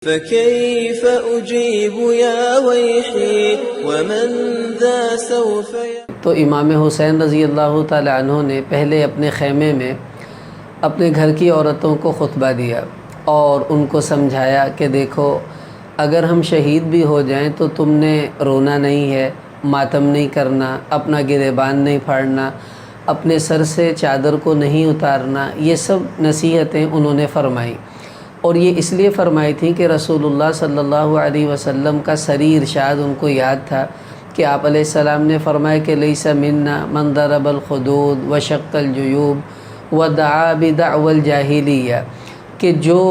فكيف أجيب يا ويحي ومن ذا سوف. تو امام حسین رضی اللہ تعالی عنہ نے پہلے اپنے خیمے میں اپنے گھر کی عورتوں کو خطبہ دیا اور ان کو سمجھایا کہ دیکھو اگر ہم شہید بھی ہو جائیں تو تم نے رونا نہیں ہے، ماتم نہیں کرنا، اپنا گریبان نہیں پھاڑنا، اپنے سر سے چادر کو نہیں اتارنا. یہ سب نصیحتیں انہوں نے فرمائی، اور یہ اس لیے فرمائی تھی کہ رسول اللہ صلی اللہ علیہ وسلم کا سری ارشاد ان کو یاد تھا کہ آپ علیہ السلام نے فرمایا کہ لیس منا من ضرب الخدود وشق الجیوب ودعا بدعوى الجاہلیہ، کہ جو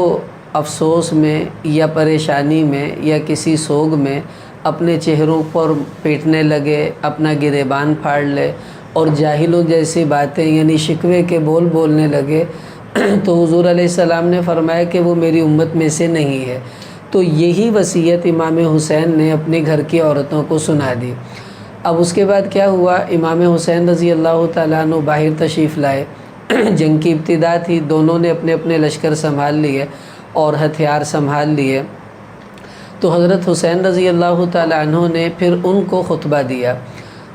افسوس میں یا پریشانی میں یا کسی سوگ میں اپنے چہروں پر پیٹنے لگے، اپنا گریبان پھاڑ لے اور جاہلوں جیسی باتیں یعنی شکوے کے بول بولنے لگے، تو حضور علیہ السلام نے فرمایا کہ وہ میری امت میں سے نہیں ہے. تو یہی وصیت امام حسین نے اپنے گھر کی عورتوں کو سنا دی. اب اس کے بعد کیا ہوا، امام حسین رضی اللہ تعالیٰ عنہ باہر تشریف لائے. جنگ کی ابتدا تھی، دونوں نے اپنے اپنے لشکر سنبھال لیے اور ہتھیار سنبھال لیے. تو حضرت حسین رضی اللہ تعالیٰ عنہ نے پھر ان کو خطبہ دیا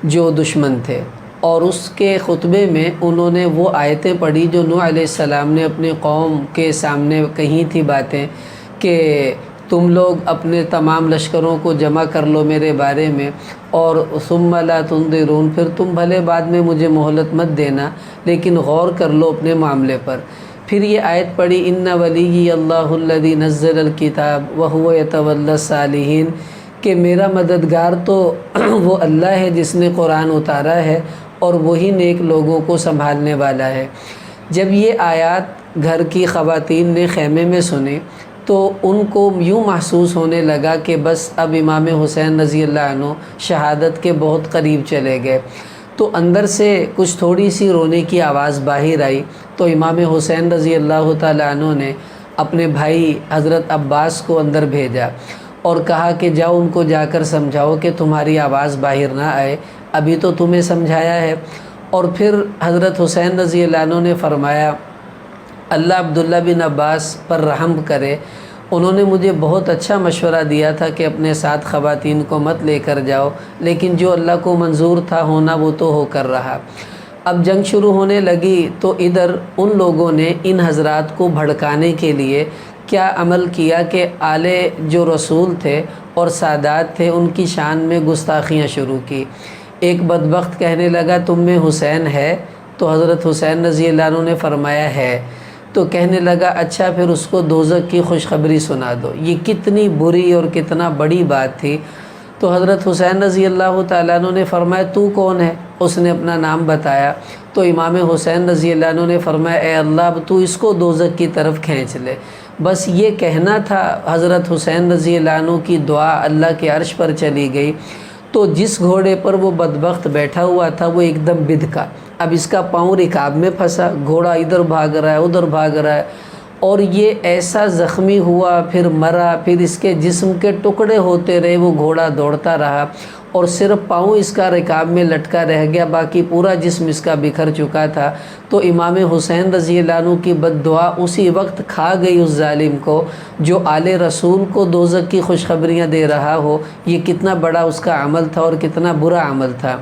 جو دشمن تھے، اور اس کے خطبے میں انہوں نے وہ آیتیں پڑھی جو نوح علیہ السلام نے اپنی قوم کے سامنے کہی تھی باتیں کہ تم لوگ اپنے تمام لشکروں کو جمع کر لو میرے بارے میں، اور ثم لا تنظرون، پھر تم بھلے بعد میں مجھے مہلت مت دینا لیکن غور کر لو اپنے معاملے پر. پھر یہ آیت پڑھی ان ولی اللہ الذی نزل الکتاب وہو یتولی الصالحین، کہ میرا مددگار تو وہ اللہ ہے جس نے قرآن اتارا ہے اور وہی نیک لوگوں کو سنبھالنے والا ہے. جب یہ آیات گھر کی خواتین نے خیمے میں سنی تو ان کو یوں محسوس ہونے لگا کہ بس اب امام حسین رضی اللہ عنہ شہادت کے بہت قریب چلے گئے. تو اندر سے کچھ تھوڑی سی رونے کی آواز باہر آئی. تو امام حسین رضی اللہ تعالیٰ عنہ نے اپنے بھائی حضرت عباس کو اندر بھیجا اور کہا کہ جاؤ ان کو جا کر سمجھاؤ کہ تمہاری آواز باہر نہ آئے، ابھی تو تمہیں سمجھایا ہے. اور پھر حضرت حسین رضی اللہ عنہ نے فرمایا اللہ عبداللہ بن عباس پر رحم کرے، انہوں نے مجھے بہت اچھا مشورہ دیا تھا کہ اپنے ساتھ خواتین کو مت لے کر جاؤ، لیکن جو اللہ کو منظور تھا ہونا وہ تو ہو کر رہا. اب جنگ شروع ہونے لگی تو ادھر ان لوگوں نے ان حضرات کو بھڑکانے کے لیے کیا عمل کیا کہ آلے جو رسول تھے اور سادات تھے ان کی شان میں گستاخیاں شروع کی. ایک بدبخت کہنے لگا تم میں حسین ہے؟ تو حضرت حسین رضی اللہ عنہ نے فرمایا ہے. تو کہنے لگا اچھا پھر اس کو دوزخ کی خوشخبری سنا دو. یہ کتنی بری اور کتنا بڑی بات تھی. تو حضرت حسین رضی اللہ تعالیٰ عنہ نے فرمایا تو کون ہے؟ اس نے اپنا نام بتایا. تو امام حسین رضی اللہ عنہ نے فرمایا اے اللہ اب تو اس کو دوزخ کی طرف کھینچ لے. بس یہ کہنا تھا، حضرت حسین رضی اللہ عنہ کی دعا اللہ کے عرش پر چلی گئی. تو جس گھوڑے پر وہ بدبخت بیٹھا ہوا تھا وہ ایک دم بدکا. اب اس کا پاؤں رکاب میں پھنسا، گھوڑا ادھر بھاگ رہا ہے ادھر بھاگ رہا ہے، اور یہ ایسا زخمی ہوا، پھر مرا، پھر اس کے جسم کے ٹکڑے ہوتے رہے، وہ گھوڑا دوڑتا رہا اور صرف پاؤں اس کا رکاب میں لٹکا رہ گیا، باقی پورا جسم اس کا بکھر چکا تھا. تو امام حسین رضی اللہ عنہ کی بد دعا اسی وقت کھا گئی اس ظالم کو جو آل رسول کو دوزخ کی خوشخبریاں دے رہا ہو. یہ کتنا بڑا اس کا عمل تھا اور کتنا برا عمل تھا.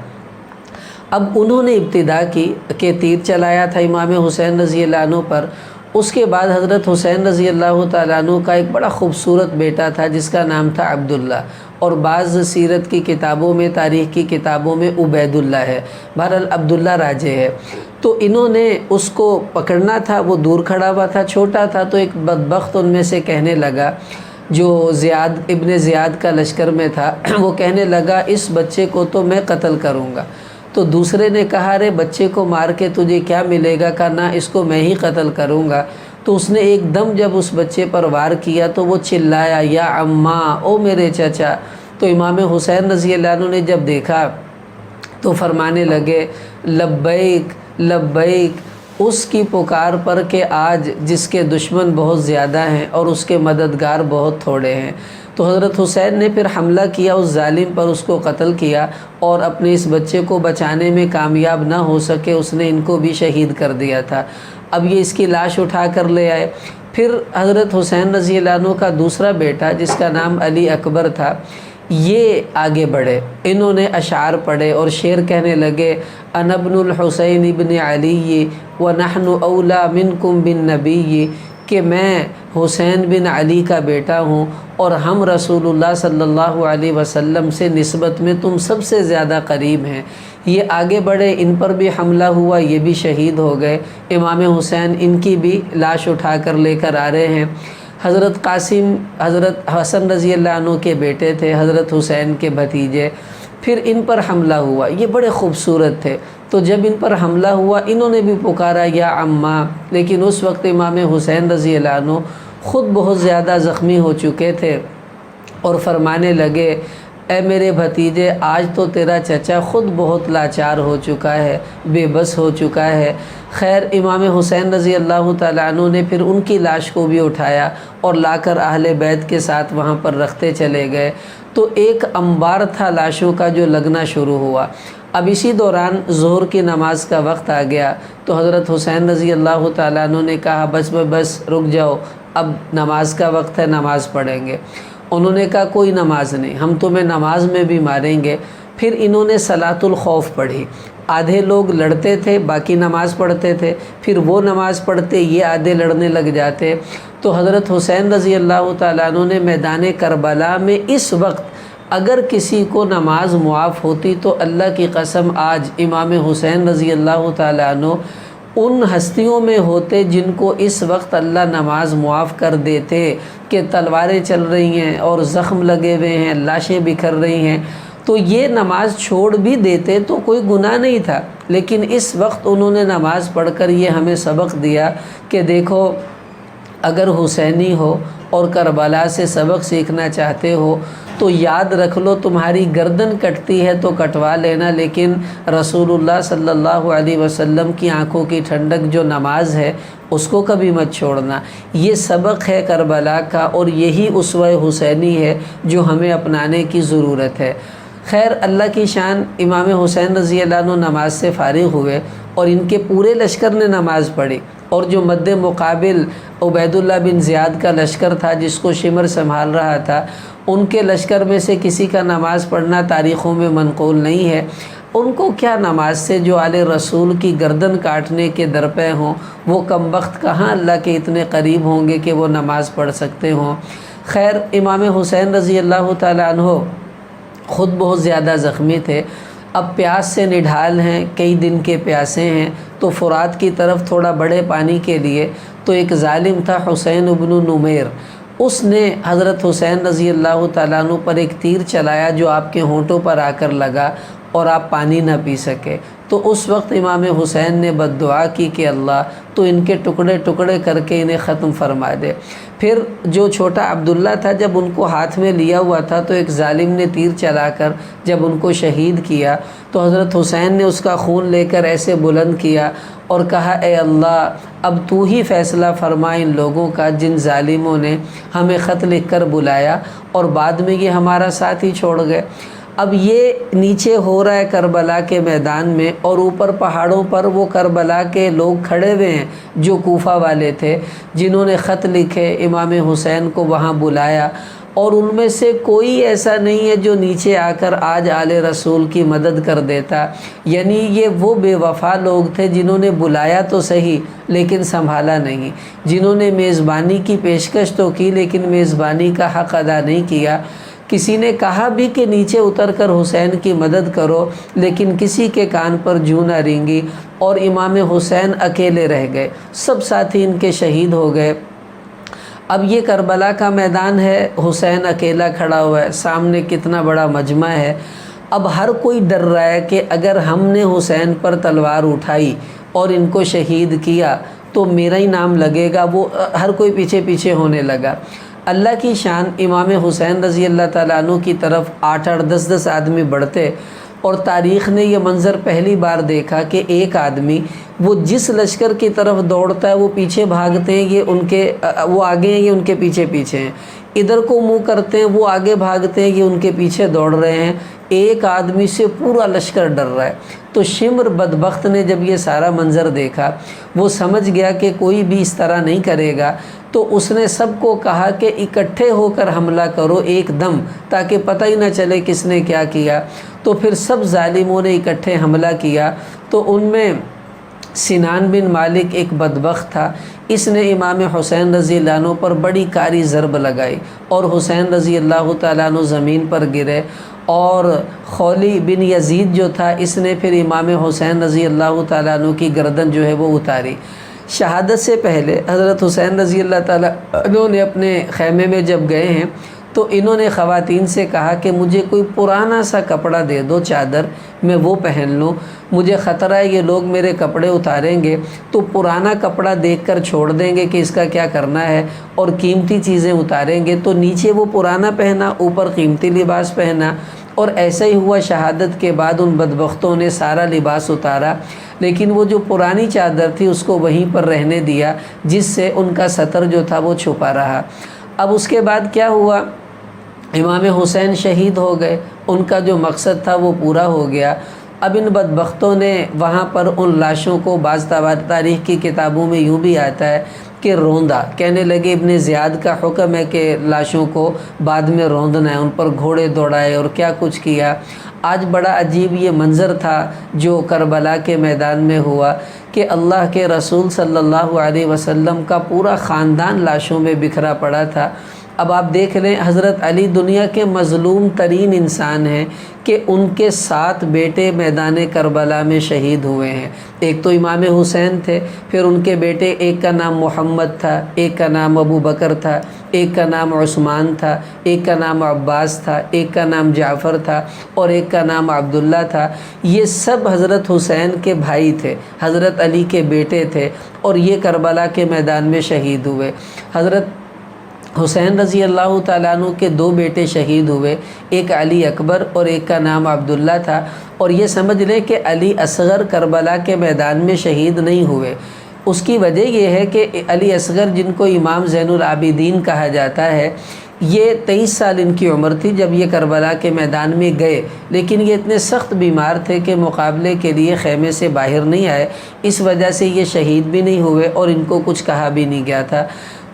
اب انہوں نے ابتدا کی کہ تیر چلایا تھا امام حسین رضی اللہ عنہ پر. اس کے بعد حضرت حسین رضی اللہ تعالیٰ عنہ کا ایک بڑا خوبصورت بیٹا تھا جس کا نام تھا عبداللہ، اور بعض سیرت کی کتابوں میں، تاریخ کی کتابوں میں عبید اللہ ہے، بہرحال عبداللہ راجے ہے. تو انہوں نے اس کو پکڑنا تھا، وہ دور کھڑا ہوا تھا، چھوٹا تھا. تو ایک بدبخت ان میں سے کہنے لگا جو ابن زیاد کا لشکر میں تھا، وہ کہنے لگا اس بچے کو تو میں قتل کروں گا. تو دوسرے نے کہا ارے بچے کو مار کے تجھے کیا ملے گا؟ کہا نہ اس کو میں ہی قتل کروں گا. تو اس نے ایک دم جب اس بچے پر وار کیا تو وہ چلایا یا اماں، او میرے چچا. تو امام حسین رضی اللہ عنہ نے جب دیکھا تو فرمانے لگے لبیک لبیک، اس کی پکار پر کہ آج جس کے دشمن بہت زیادہ ہیں اور اس کے مددگار بہت تھوڑے ہیں. تو حضرت حسین نے پھر حملہ کیا اس ظالم پر، اس کو قتل کیا، اور اپنے اس بچے کو بچانے میں کامیاب نہ ہو سکے، اس نے ان کو بھی شہید کر دیا تھا. اب یہ اس کی لاش اٹھا کر لے آئے. پھر حضرت حسین رضی اللہ عنہ کا دوسرا بیٹا جس کا نام علی اکبر تھا، یہ آگے بڑھے، انہوں نے اشعار پڑھے اور شعر کہنے لگے، انا ابن الحسین ابن علی ونحن اولا منکم بالنبی، کہ میں حسین بن علی کا بیٹا ہوں اور ہم رسول اللہ صلی اللہ علیہ وسلم سے نسبت میں تم سب سے زیادہ قریب ہیں۔ یہ آگے بڑھے، ان پر بھی حملہ ہوا، یہ بھی شہید ہو گئے۔ امام حسین ان کی بھی لاش اٹھا کر لے کر آ رہے ہیں۔ حضرت قاسم حضرت حسن رضی اللہ عنہ کے بیٹے تھے، حضرت حسین کے بھتیجے، پھر ان پر حملہ ہوا۔ یہ بڑے خوبصورت تھے، تو جب ان پر حملہ ہوا انہوں نے بھی پکارا یا عمّا، لیکن اس وقت امام حسین رضی اللہ عنہ خود بہت زیادہ زخمی ہو چکے تھے اور فرمانے لگے، اے میرے بھتیجے، آج تو تیرا چچا خود بہت لاچار ہو چکا ہے، بے بس ہو چکا ہے۔ خیر امام حسین رضی اللہ تعالیٰ عنہ نے پھر ان کی لاش کو بھی اٹھایا اور لا کر اہل بیت کے ساتھ وہاں پر رکھتے چلے گئے، تو ایک انبار تھا لاشوں کا جو لگنا شروع ہوا۔ اب اسی دوران ظہر کی نماز کا وقت آ گیا، تو حضرت حسین رضی اللہ تعالیٰ عنہ نے کہا بس رک جاؤ، اب نماز کا وقت ہے، نماز پڑھیں گے۔ انہوں نے کہا کوئی نماز نہیں، ہم تمہیں نماز میں بھی ماریں گے۔ پھر انہوں نے صلاۃ الخوف پڑھی، آدھے لوگ لڑتے تھے، باقی نماز پڑھتے تھے، پھر وہ نماز پڑھتے، یہ آدھے لڑنے لگ جاتے۔ تو حضرت حسین رضی اللہ تعالیٰ عنہ نے میدان کربلا میں اس وقت اگر کسی کو نماز معاف ہوتی تو اللہ کی قسم آج امام حسین رضی اللہ تعالیٰ عنہ ان ہستیوں میں ہوتے جن کو اس وقت اللہ نماز معاف کر دیتے، کہ تلواریں چل رہی ہیں اور زخم لگے ہوئے ہیں، لاشیں بکھر رہی ہیں، تو یہ نماز چھوڑ بھی دیتے تو کوئی گناہ نہیں تھا، لیکن اس وقت انہوں نے نماز پڑھ کر یہ ہمیں سبق دیا کہ دیکھو اگر حسینی ہو اور کربلا سے سبق سیکھنا چاہتے ہو تو یاد رکھ لو تمہاری گردن کٹتی ہے تو کٹوا لینا، لیکن رسول اللہ صلی اللہ علیہ وسلم کی آنکھوں کی ٹھنڈک جو نماز ہے اس کو کبھی مت چھوڑنا۔ یہ سبق ہے کربلا کا، اور یہی اسوہ حسینی ہے جو ہمیں اپنانے کی ضرورت ہے۔ خیر اللہ کی شان، امام حسین رضی اللہ عنہ نماز سے فارغ ہوئے اور ان کے پورے لشکر نے نماز پڑھی، اور جو مد مقابل عبید اللہ بن زیاد کا لشکر تھا جس کو شمر سنبھال رہا تھا، ان کے لشکر میں سے کسی کا نماز پڑھنا تاریخوں میں منقول نہیں ہے۔ ان کو کیا نماز سے جو آل رسول کی گردن کاٹنے کے درپے ہوں، وہ کم وقت کہاں اللہ کے اتنے قریب ہوں گے کہ وہ نماز پڑھ سکتے ہوں۔ خیر امام حسین رضی اللہ تعالیٰ عنہ خود بہت زیادہ زخمی تھے، اب پیاس سے نڈھال ہیں، کئی دن کے پیاسے ہیں، تو فرات کی طرف تھوڑا بڑے پانی کے لیے تو ایک ظالم تھا حسین ابن نمیر، اس نے حضرت حسین رضی اللہ تعالیٰ عنہ پر ایک تیر چلایا جو آپ کے ہونٹوں پر آ کر لگا اور آپ پانی نہ پی سکے۔ تو اس وقت امام حسین نے بد دعا کی کہ اللہ تو ان کے ٹکڑے ٹکڑے کر کے انہیں ختم فرما دے۔ پھر جو چھوٹا عبداللہ تھا جب ان کو ہاتھ میں لیا ہوا تھا تو ایک ظالم نے تیر چلا کر جب ان کو شہید کیا تو حضرت حسین نے اس کا خون لے کر ایسے بلند کیا اور کہا اے اللہ اب تو ہی فیصلہ فرما ان لوگوں کا جن ظالموں نے ہمیں خط لکھ کر بلایا اور بعد میں یہ ہمارا ساتھ ہی چھوڑ گئے۔ اب یہ نیچے ہو رہا ہے کربلا کے میدان میں، اور اوپر پہاڑوں پر وہ کربلا کے لوگ کھڑے ہوئے ہیں جو کوفہ والے تھے جنہوں نے خط لکھے امام حسین کو وہاں بلایا، اور ان میں سے کوئی ایسا نہیں ہے جو نیچے آ کر آج آل رسول کی مدد کر دیتا۔ یعنی یہ وہ بے وفا لوگ تھے جنہوں نے بلایا تو صحیح لیکن سنبھالا نہیں، جنہوں نے میزبانی کی پیشکش تو کی لیکن میزبانی کا حق ادا نہیں کیا۔ کسی نے کہا بھی کہ نیچے اتر کر حسین کی مدد کرو، لیکن کسی کے کان پر جوں نہ رینگی، اور امام حسین اکیلے رہ گئے، سب ساتھی ان کے شہید ہو گئے۔ اب یہ کربلا کا میدان ہے، حسین اکیلا کھڑا ہوا ہے، سامنے کتنا بڑا مجمع ہے۔ اب ہر کوئی ڈر رہا ہے کہ اگر ہم نے حسین پر تلوار اٹھائی اور ان کو شہید کیا تو میرا ہی نام لگے گا، وہ ہر کوئی پیچھے پیچھے ہونے لگا۔ اللہ کی شان، امام حسین رضی اللہ تعالیٰ عنہ کی طرف 8-8 10-10 آدمی بڑھتے، اور تاریخ نے یہ منظر پہلی بار دیکھا کہ ایک آدمی وہ جس لشکر کی طرف دوڑتا ہے وہ پیچھے بھاگتے ہیں، یہ ان کے وہ آگے ہیں، یہ ان کے پیچھے پیچھے ہیں۔ ادھر کو منہ کرتے ہیں، وہ آگے بھاگتے ہیں، یہ ان کے پیچھے دوڑ رہے ہیں، ایک آدمی سے پورا لشکر ڈر رہا ہے۔ تو شمر بدبخت نے جب یہ سارا منظر دیکھا، وہ سمجھ گیا کہ کوئی بھی اس طرح نہیں کرے گا، تو اس نے سب کو کہا کہ اکٹھے ہو کر حملہ کرو ایک دم، تاکہ پتہ ہی نہ چلے کس نے کیا کیا۔ تو پھر سب ظالموں نے اکٹھے حملہ کیا۔ تو ان میں سنان بن مالک ایک بدبخت تھا، اس نے امام حسین رضی اللہ عنہ پر بڑی کاری ضرب لگائی اور حسین رضی اللہ تعالیٰ عنہ زمین پر گرے۔ اور خولی بن یزید جو تھا، اس نے پھر امام حسین رضی اللہ تعالیٰ عنہ کی گردن جو ہے وہ اتاری۔ شہادت سے پہلے حضرت حسین رضی اللہ تعالیٰ عنہ نے اپنے خیمے میں جب گئے ہیں تو انہوں نے خواتین سے کہا کہ مجھے کوئی پرانا سا کپڑا دے دو، چادر، میں وہ پہن لوں، مجھے خطرہ ہے یہ لوگ میرے کپڑے اتاریں گے تو پرانا کپڑا دیکھ کر چھوڑ دیں گے کہ اس کا کیا کرنا ہے، اور قیمتی چیزیں اتاریں گے۔ تو نیچے وہ پرانا پہنا، اوپر قیمتی لباس پہنا، اور ایسا ہی ہوا۔ شہادت کے بعد ان بدبختوں نے سارا لباس اتارا، لیکن وہ جو پرانی چادر تھی اس کو وہیں پر رہنے دیا، جس سے ان کا ستر جو تھا وہ چھپا رہا۔ اب اس کے بعد کیا ہوا، امام حسین شہید ہو گئے، ان کا جو مقصد تھا وہ پورا ہو گیا۔ اب ان بدبختوں نے وہاں پر ان لاشوں کو، بعض تاریخ کی کتابوں میں یوں بھی آتا ہے کہ روندا، کہنے لگے ابن زیاد کا حکم ہے کہ لاشوں کو بعد میں روندنا ہے، ان پر گھوڑے دوڑائے اور کیا کچھ کیا۔ آج بڑا عجیب یہ منظر تھا جو کربلا کے میدان میں ہوا کہ اللہ کے رسول صلی اللہ علیہ وسلم کا پورا خاندان لاشوں میں بکھرا پڑا تھا۔ اب آپ دیکھ لیں، حضرت علی دنیا کے مظلوم ترین انسان ہیں کہ ان کے 7 بیٹے میدان کربلا میں شہید ہوئے ہیں۔ ایک تو امام حسین تھے، پھر ان کے بیٹے، ایک کا نام محمد تھا، ایک کا نام ابو بکر تھا، ایک کا نام عثمان تھا، ایک کا نام عباس تھا، ایک کا نام جعفر تھا، اور ایک کا نام عبداللہ تھا۔ یہ سب حضرت حسین کے بھائی تھے، حضرت علی کے بیٹے تھے، اور یہ کربلا کے میدان میں شہید ہوئے۔ حضرت حسین رضی اللہ تعالیٰ عنہ کے 2 بیٹے شہید ہوئے، ایک علی اکبر اور ایک کا نام عبداللہ تھا۔ اور یہ سمجھ لیں کہ علی اصغر کربلا کے میدان میں شہید نہیں ہوئے۔ اس کی وجہ یہ ہے کہ علی اصغر، جن کو امام زین العابدین کہا جاتا ہے، یہ 23 سال ان کی عمر تھی جب یہ کربلا کے میدان میں گئے، لیکن یہ اتنے سخت بیمار تھے کہ مقابلے کے لیے خیمے سے باہر نہیں آئے، اس وجہ سے یہ شہید بھی نہیں ہوئے اور ان کو کچھ کہا بھی نہیں گیا تھا۔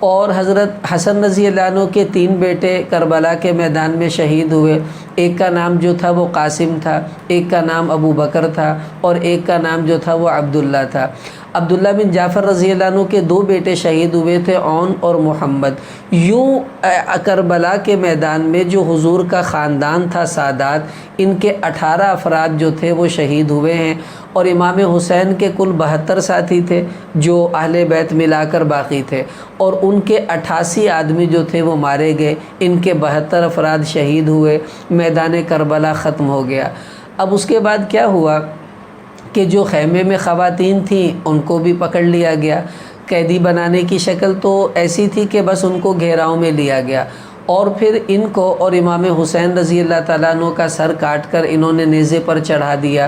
اور حضرت حسن رضی اللہ عنہ کے 3 بیٹے کربلا کے میدان میں شہید ہوئے، ایک کا نام جو تھا وہ قاسم تھا، ایک کا نام ابو بکر تھا، اور ایک کا نام جو تھا وہ عبداللہ تھا۔ عبداللہ بن جعفر رضی اللہ عنہ کے 2 بیٹے شہید ہوئے تھے، اون اور محمد۔ یوں کربلا کے میدان میں جو حضور کا خاندان تھا، سادات، ان کے 18 افراد جو تھے وہ شہید ہوئے ہیں، اور امام حسین کے کل 72 ساتھی تھے جو اہل بیت ملا کر باقی تھے، اور ان کے 88 آدمی جو تھے وہ مارے گئے، ان کے 72 افراد شہید ہوئے، میدان کربلا ختم ہو گیا۔ اب اس کے بعد کیا ہوا کہ جو خیمے میں خواتین تھیں ان کو بھی پکڑ لیا گیا۔ قیدی بنانے کی شکل تو ایسی تھی کہ بس ان کو گھیراؤ میں لیا گیا، اور پھر ان کو اور امام حسین رضی اللہ تعالیٰ عنہ کا سر کاٹ کر انہوں نے نیزے پر چڑھا دیا۔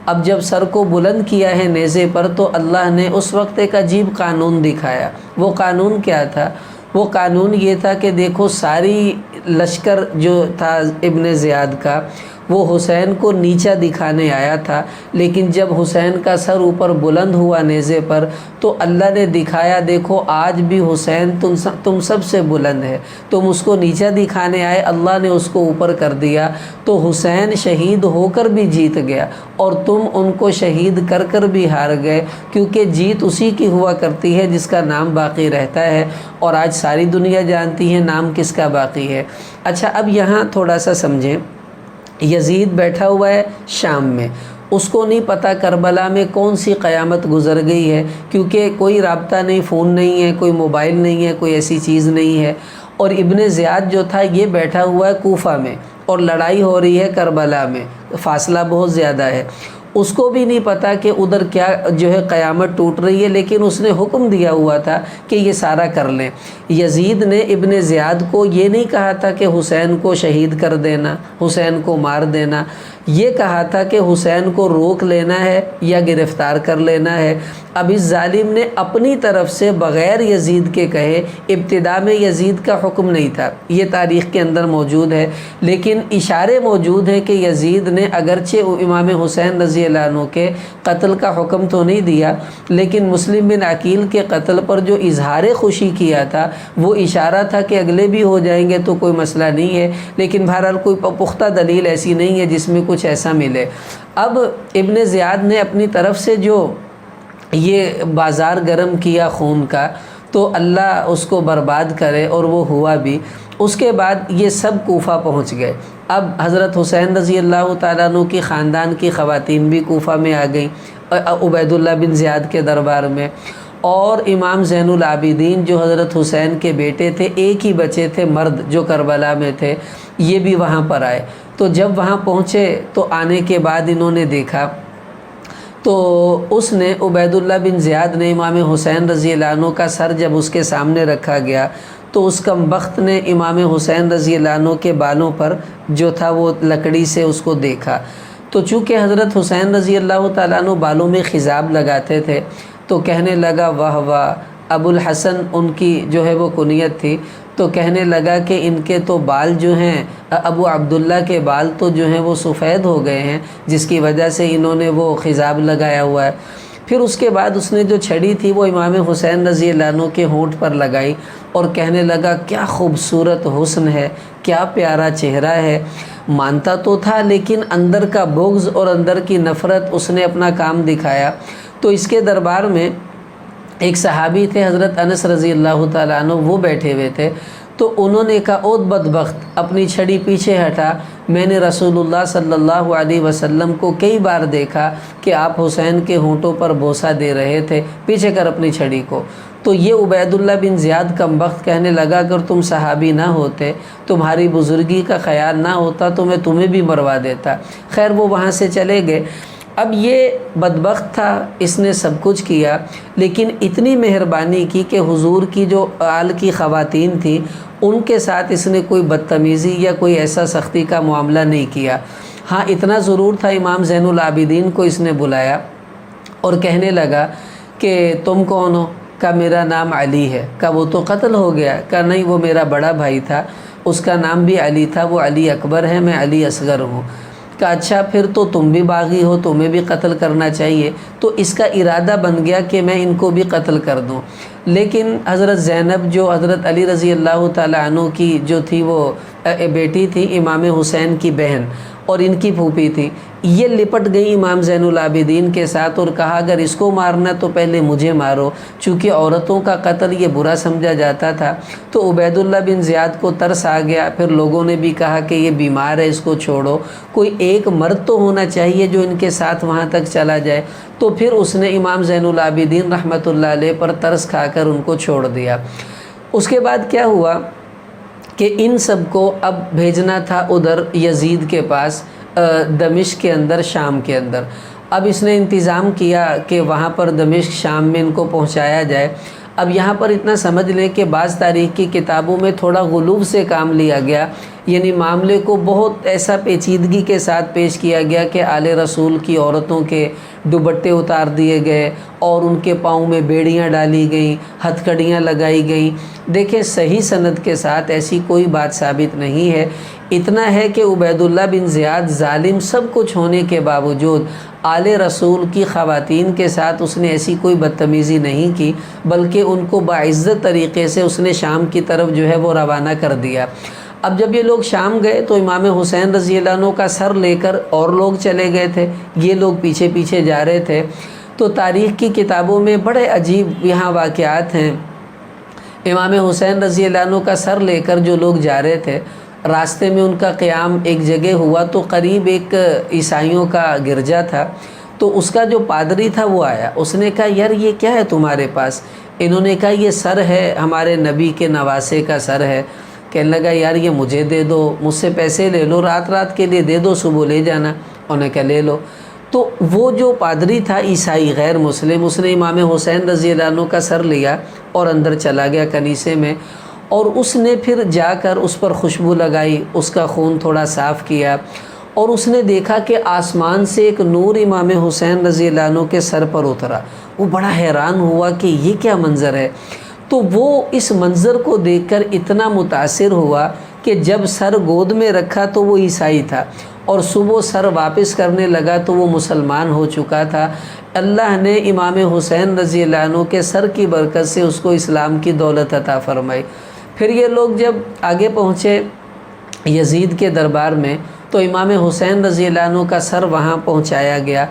اب جب سر کو بلند کیا ہے نیزے پر، تو اللہ نے اس وقت ایک عجیب قانون دکھایا۔ وہ قانون کیا تھا؟ وہ قانون یہ تھا کہ دیکھو، ساری لشکر جو تھا ابن زیاد کا، وہ حسین کو نیچا دکھانے آیا تھا، لیکن جب حسین کا سر اوپر بلند ہوا نیزے پر، تو اللہ نے دکھایا، دیکھو آج بھی حسین تم سب سے بلند ہے، تم اس کو نیچا دکھانے آئے، اللہ نے اس کو اوپر کر دیا، تو حسین شہید ہو کر بھی جیت گیا، اور تم ان کو شہید کر کر بھی ہار گئے، کیونکہ جیت اسی کی ہوا کرتی ہے جس کا نام باقی رہتا ہے، اور آج ساری دنیا جانتی ہے نام کس کا باقی ہے۔ اچھا، اب یہاں تھوڑا سا سمجھیں، یزید بیٹھا ہوا ہے شام میں، اس کو نہیں پتہ کربلا میں کون سی قیامت گزر گئی ہے، کیونکہ کوئی رابطہ نہیں، فون نہیں ہے، کوئی موبائل نہیں ہے، کوئی ایسی چیز نہیں ہے۔ اور ابن زیاد جو تھا یہ بیٹھا ہوا ہے کوفہ میں، اور لڑائی ہو رہی ہے کربلا میں، فاصلہ بہت زیادہ ہے، اس کو بھی نہیں پتہ کہ ادھر کیا جو ہے قیامت ٹوٹ رہی ہے، لیکن اس نے حکم دیا ہوا تھا کہ یہ سارا کر لیں۔ یزید نے ابن زیاد کو یہ نہیں کہا تھا کہ حسین کو شہید کر دینا، حسین کو مار دینا۔ یہ کہا تھا کہ حسین کو روک لینا ہے یا گرفتار کر لینا ہے۔ اب اس ظالم نے اپنی طرف سے بغیر یزید کے کہے، ابتدا میں یزید کا حکم نہیں تھا، یہ تاریخ کے اندر موجود ہے، لیکن اشارے موجود ہیں کہ یزید نے اگرچہ امام حسین رضی اللہ عنہ کے قتل کا حکم تو نہیں دیا، لیکن مسلم بن عقیل کے قتل پر جو اظہار خوشی کیا تھا وہ اشارہ تھا کہ اگلے بھی ہو جائیں گے تو کوئی مسئلہ نہیں ہے، لیکن بہرحال کوئی پختہ دلیل ایسی نہیں ہے جس میں کچھ ایسا ملے۔ اب ابن زیاد نے اپنی طرف سے جو یہ بازار گرم کیا خون کا، تو اللہ اس کو برباد کرے، اور وہ ہوا بھی۔ اس کے بعد یہ سب کوفہ پہنچ گئے۔ اب حضرت حسین رضی اللہ تعالیٰ عنہ کی خاندان کی خواتین بھی کوفہ میں آ گئیں عبید اللہ بن زیاد کے دربار میں، اور امام زین العابدین جو حضرت حسین کے بیٹے تھے، ایک ہی بچے تھے مرد جو کربلا میں تھے، یہ بھی وہاں پر آئے۔ تو جب وہاں پہنچے تو آنے کے بعد انہوں نے دیکھا تو اس نے عبید اللہ بن زیاد نے امام حسین رضی اللہ عنہ کا سر جب اس کے سامنے رکھا گیا تو اس کم بخت نے امام حسین رضی اللہ عنہ کے بالوں پر جو تھا وہ لکڑی سے اس کو دیکھا۔ تو چونکہ حضرت حسین رضی اللہ تعالیٰ عنہ بالوں میں خضاب لگاتے تھے تو کہنے لگا واہ واہ، ابو الحسن ان کی جو ہے وہ کنیت تھی، تو کہنے لگا کہ ان کے تو بال جو ہیں، ابو عبداللہ کے بال تو جو ہیں وہ سفید ہو گئے ہیں، جس کی وجہ سے انہوں نے وہ خضاب لگایا ہوا ہے۔ پھر اس کے بعد اس نے جو چھڑی تھی وہ امام حسین رضی اللہ عنہ کے ہونٹ پر لگائی اور کہنے لگا کیا خوبصورت حسن ہے، کیا پیارا چہرہ ہے۔ مانتا تو تھا لیکن اندر کا بغض اور اندر کی نفرت اس نے اپنا کام دکھایا۔ تو اس کے دربار میں ایک صحابی تھے حضرت انس رضی اللہ تعالیٰ عنہ، وہ بیٹھے ہوئے تھے، تو انہوں نے کہا اوت بدبخت، اپنی چھڑی پیچھے ہٹا، میں نے رسول اللہ صلی اللہ علیہ وسلم کو کئی بار دیکھا کہ آپ حسین کے ہونٹوں پر بوسہ دے رہے تھے، پیچھے کر اپنی چھڑی کو۔ تو یہ عبید اللہ بن زیاد کم بخت کہنے لگا اگر تم صحابی نہ ہوتے، تمہاری بزرگی کا خیال نہ ہوتا تو میں تمہیں بھی مروا دیتا۔ خیر وہ وہاں سے چلے گئے۔ اب یہ بدبخت تھا، اس نے سب کچھ کیا، لیکن اتنی مہربانی کی کہ حضور کی جو آل کی خواتین تھیں ان کے ساتھ اس نے کوئی بدتمیزی یا کوئی ایسا سختی کا معاملہ نہیں کیا۔ ہاں اتنا ضرور تھا، امام زین العابدین کو اس نے بلایا اور کہنے لگا کہ تم کون ہو؟ کہا میرا نام علی ہے۔ کہا وہ تو قتل ہو گیا؟ کہا نہیں، وہ میرا بڑا بھائی تھا، اس کا نام بھی علی تھا، وہ علی اکبر ہے، میں علی اصغر ہوں۔ کہا اچھا پھر تو تم بھی باغی ہو، تمہیں بھی قتل کرنا چاہیے۔ تو اس کا ارادہ بن گیا کہ میں ان کو بھی قتل کر دوں، لیکن حضرت زینب جو حضرت علی رضی اللہ تعالیٰ عنہ کی جو تھی وہ بیٹی تھی، امام حسین کی بہن اور ان کی پھوپھی تھی، یہ لپٹ گئی امام زین العابدین کے ساتھ اور کہا اگر اس کو مارنا تو پہلے مجھے مارو، چونکہ عورتوں کا قتل یہ برا سمجھا جاتا تھا۔ تو عبید اللہ بن زیاد کو ترس آ گیا، پھر لوگوں نے بھی کہا کہ یہ بیمار ہے، اس کو چھوڑو، کوئی ایک مرد تو ہونا چاہیے جو ان کے ساتھ وہاں تک چلا جائے۔ تو پھر اس نے امام زین العابدین رحمۃ اللہ علیہ پر ترس کھا کر ان کو چھوڑ دیا۔ اس کے بعد کیا ہوا کہ ان سب کو اب بھیجنا تھا ادھر یزید کے پاس، دمشق کے اندر، شام کے اندر۔ اب اس نے انتظام کیا کہ وہاں پر دمشق شام میں ان کو پہنچایا جائے۔ اب یہاں پر اتنا سمجھ لیں کہ بعض تاریخ کی کتابوں میں تھوڑا غلو سے کام لیا گیا، یعنی معاملے کو بہت ایسا پیچیدگی کے ساتھ پیش کیا گیا کہ آل رسول کی عورتوں کے دوپٹے اتار دیے گئے اور ان کے پاؤں میں بیڑیاں ڈالی گئیں، ہتھکڑیاں لگائی گئیں۔ دیکھیں صحیح سند کے ساتھ ایسی کوئی بات ثابت نہیں ہے۔ اتنا ہے کہ عبید اللہ بن زیاد ظالم سب کچھ ہونے کے باوجود آل رسول کی خواتین کے ساتھ اس نے ایسی کوئی بدتمیزی نہیں کی، بلکہ ان کو باعزت طریقے سے اس نے شام کی طرف جو ہے وہ روانہ کر دیا۔ اب جب یہ لوگ شام گئے تو امام حسین رضی اللہ عنہ کا سر لے کر اور لوگ چلے گئے تھے، یہ لوگ پیچھے پیچھے جا رہے تھے۔ تو تاریخ کی کتابوں میں بڑے عجیب یہاں واقعات ہیں۔ امام حسین رضی اللہ عنہ کا سر لے کر جو لوگ جا رہے تھے، راستے میں ان کا قیام ایک جگہ ہوا تو قریب ایک عیسائیوں کا گرجا تھا، تو اس کا جو پادری تھا وہ آیا، اس نے کہا یار یہ کیا ہے تمہارے پاس؟ انہوں نے کہا یہ سر ہے ہمارے نبی کے نواسے کا سر ہے۔ کہنے لگا یار یہ مجھے دے دو، مجھ سے پیسے لے لو، رات رات کے لیے دے دو، صبح لے جانا۔ انہوں نے کہا لے لو۔ تو وہ جو پادری تھا عیسائی غیر مسلم، اس نے امام حسین رضی اللہ عنہ کا سر لیا اور اندر چلا گیا کنیسے میں، اور اس نے پھر جا کر اس پر خوشبو لگائی، اس کا خون تھوڑا صاف کیا اور اس نے دیکھا کہ آسمان سے ایک نور امام حسین رضی اللہ عنہ کے سر پر اترا۔ وہ بڑا حیران ہوا کہ یہ کیا منظر ہے، تو وہ اس منظر کو دیکھ کر اتنا متاثر ہوا کہ جب سر گود میں رکھا تو وہ عیسائی تھا، اور صبح سر واپس کرنے لگا تو وہ مسلمان ہو چکا تھا۔ اللہ نے امام حسین رضی اللہ عنہ کے سر کی برکت سے اس کو اسلام کی دولت عطا فرمائی۔ پھر یہ لوگ جب آگے پہنچے یزید کے دربار میں تو امام حسین رضی اللہ عنہ کا سر وہاں پہنچایا گیا۔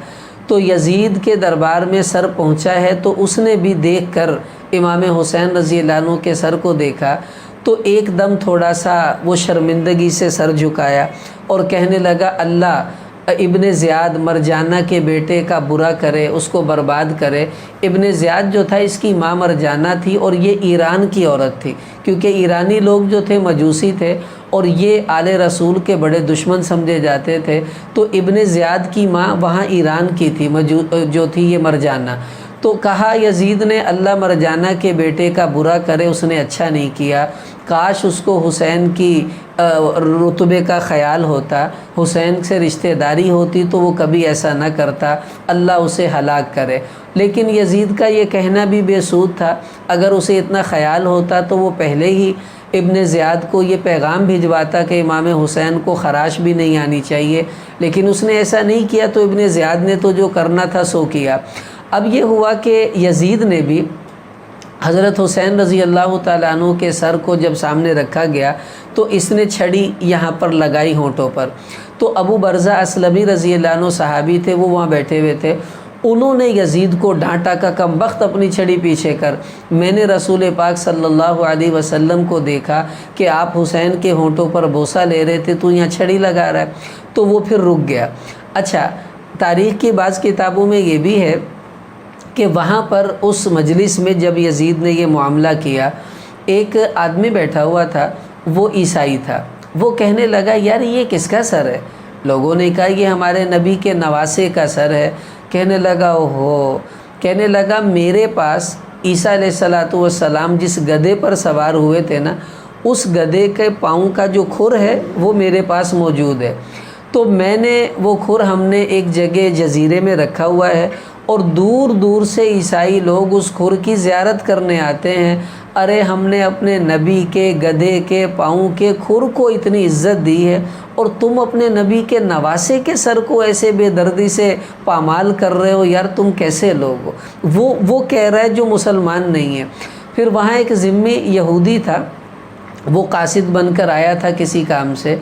تو یزید کے دربار میں سر پہنچا ہے تو اس نے بھی دیکھ کر امام حسین رضی اللہ عنہ کے سر کو دیکھا تو ایک دم تھوڑا سا وہ شرمندگی سے سر جھکایا اور کہنے لگا اللہ ابن زیاد مرجانہ کے بیٹے کا برا کرے، اس کو برباد کرے۔ ابن زیاد جو تھا اس کی ماں مرجانہ تھی اور یہ ایران کی عورت تھی، کیونکہ ایرانی لوگ جو تھے مجوسی تھے اور یہ آل رسول کے بڑے دشمن سمجھے جاتے تھے۔ تو ابن زیاد کی ماں وہاں ایران کی تھی، جو تھی یہ مرجانہ۔ تو کہا یزید نے اللہ مرجانہ کے بیٹے کا برا کرے، اس نے اچھا نہیں کیا، کاش اس کو حسین کی رتبے کا خیال ہوتا، حسین سے رشتہ داری ہوتی تو وہ کبھی ایسا نہ کرتا، اللہ اسے ہلاک کرے۔ لیکن یزید کا یہ کہنا بھی بے سود تھا، اگر اسے اتنا خیال ہوتا تو وہ پہلے ہی ابن زیاد کو یہ پیغام بھجواتا کہ امام حسین کو خراش بھی نہیں آنی چاہیے، لیکن اس نے ایسا نہیں کیا، تو ابن زیاد نے تو جو کرنا تھا سو کیا۔ اب یہ ہوا کہ یزید نے بھی حضرت حسین رضی اللہ تعالیٰ عنہ کے سر کو جب سامنے رکھا گیا تو اس نے چھڑی یہاں پر لگائی ہونٹوں پر۔ تو ابو برزہ اسلمی رضی اللہ عنہ صحابی تھے، وہ وہاں بیٹھے ہوئے تھے، انہوں نے یزید کو ڈانٹا کہ کم بخت اپنی چھڑی پیچھے کر، میں نے رسول پاک صلی اللہ علیہ وسلم کو دیکھا کہ آپ حسین کے ہونٹوں پر بوسہ لے رہے تھے، تو یہاں چھڑی لگا رہا ہے۔ تو وہ پھر رک گیا۔ اچھا، تاریخ کی بعض کتابوں میں یہ بھی ہے کہ وہاں پر اس مجلس میں جب یزید نے یہ معاملہ کیا، ایک آدمی بیٹھا ہوا تھا، وہ عیسائی تھا، وہ کہنے لگا یار یہ کس کا سر ہے؟ لوگوں نے کہا یہ ہمارے نبی کے نواسے کا سر ہے۔ کہنے لگا اوہو، کہنے لگا میرے پاس عیسیٰ علیہ السلام جس گدھے پر سوار ہوئے تھے نا، اس گدھے کے پاؤں کا جو کھر ہے وہ میرے پاس موجود ہے، تو میں نے وہ کھر ہم نے ایک جگہ جزیرے میں رکھا ہوا ہے، اور دور دور سے عیسائی لوگ اس کھر کی زیارت کرنے آتے ہیں۔ ارے ہم نے اپنے نبی کے گدھے کے پاؤں کے کھر کو اتنی عزت دی ہے، اور تم اپنے نبی کے نواسے کے سر کو ایسے بے دردی سے پامال کر رہے ہو، یار تم کیسے لوگ ہو؟ وہ کہہ رہا ہے جو مسلمان نہیں ہے۔ پھر وہاں ایک ذمی یہودی تھا، وہ قاصد بن کر آیا تھا کسی کام سے،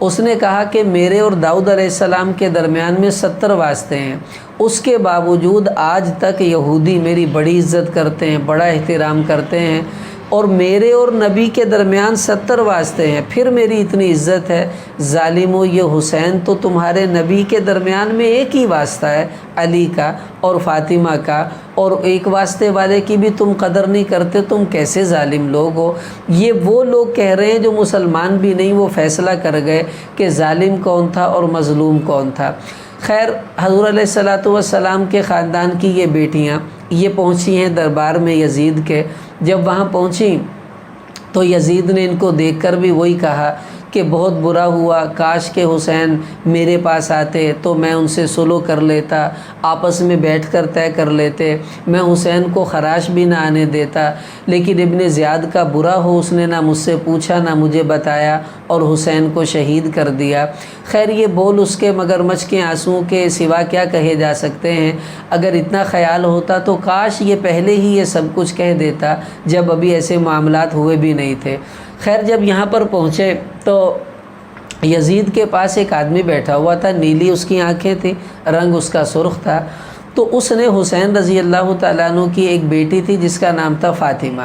اس نے کہا کہ میرے اور داؤد علیہ السلام کے درمیان میں 70 واسطے ہیں، اس کے باوجود آج تک یہودی میری بڑی عزت کرتے ہیں، بڑا احترام کرتے ہیں، اور میرے اور نبی کے درمیان 70 واسطے ہیں، پھر میری اتنی عزت ہے۔ ظالمو، یہ حسین تو تمہارے نبی کے درمیان میں ایک ہی واسطہ ہے، علی کا اور فاطمہ کا، اور ایک واسطے والے کی بھی تم قدر نہیں کرتے، تم کیسے ظالم لوگ ہو؟ یہ وہ لوگ کہہ رہے ہیں جو مسلمان بھی نہیں، وہ فیصلہ کر گئے کہ ظالم کون تھا اور مظلوم کون تھا۔ خیر، حضور علیہ السلام کے خاندان کی یہ بیٹیاں یہ پہنچی ہیں دربار میں یزید کے۔ جب وہاں پہنچی تو یزید نے ان کو دیکھ کر بھی وہی کہا کہ بہت برا ہوا، کاش کہ حسین میرے پاس آتے تو میں ان سے صلح کر لیتا، آپس میں بیٹھ کر طے کر لیتے، میں حسین کو خراش بھی نہ آنے دیتا، لیکن ابن زیاد کا برا ہو، اس نے نہ مجھ سے پوچھا نہ مجھے بتایا اور حسین کو شہید کر دیا۔ خیر، یہ بول اس کے مگرمچھ کے آنسوؤں کے سوا کیا کہے جا سکتے ہیں؟ اگر اتنا خیال ہوتا تو کاش یہ پہلے ہی یہ سب کچھ کہہ دیتا، جب ابھی ایسے معاملات ہوئے بھی نہیں تھے۔ خیر، جب یہاں پر پہنچے تو یزید کے پاس ایک آدمی بیٹھا ہوا تھا، نیلی اس کی آنکھیں تھیں، رنگ اس کا سرخ تھا۔ تو اس نے حسین رضی اللہ تعالیٰ عنہ کی ایک بیٹی تھی جس کا نام تھا فاطمہ،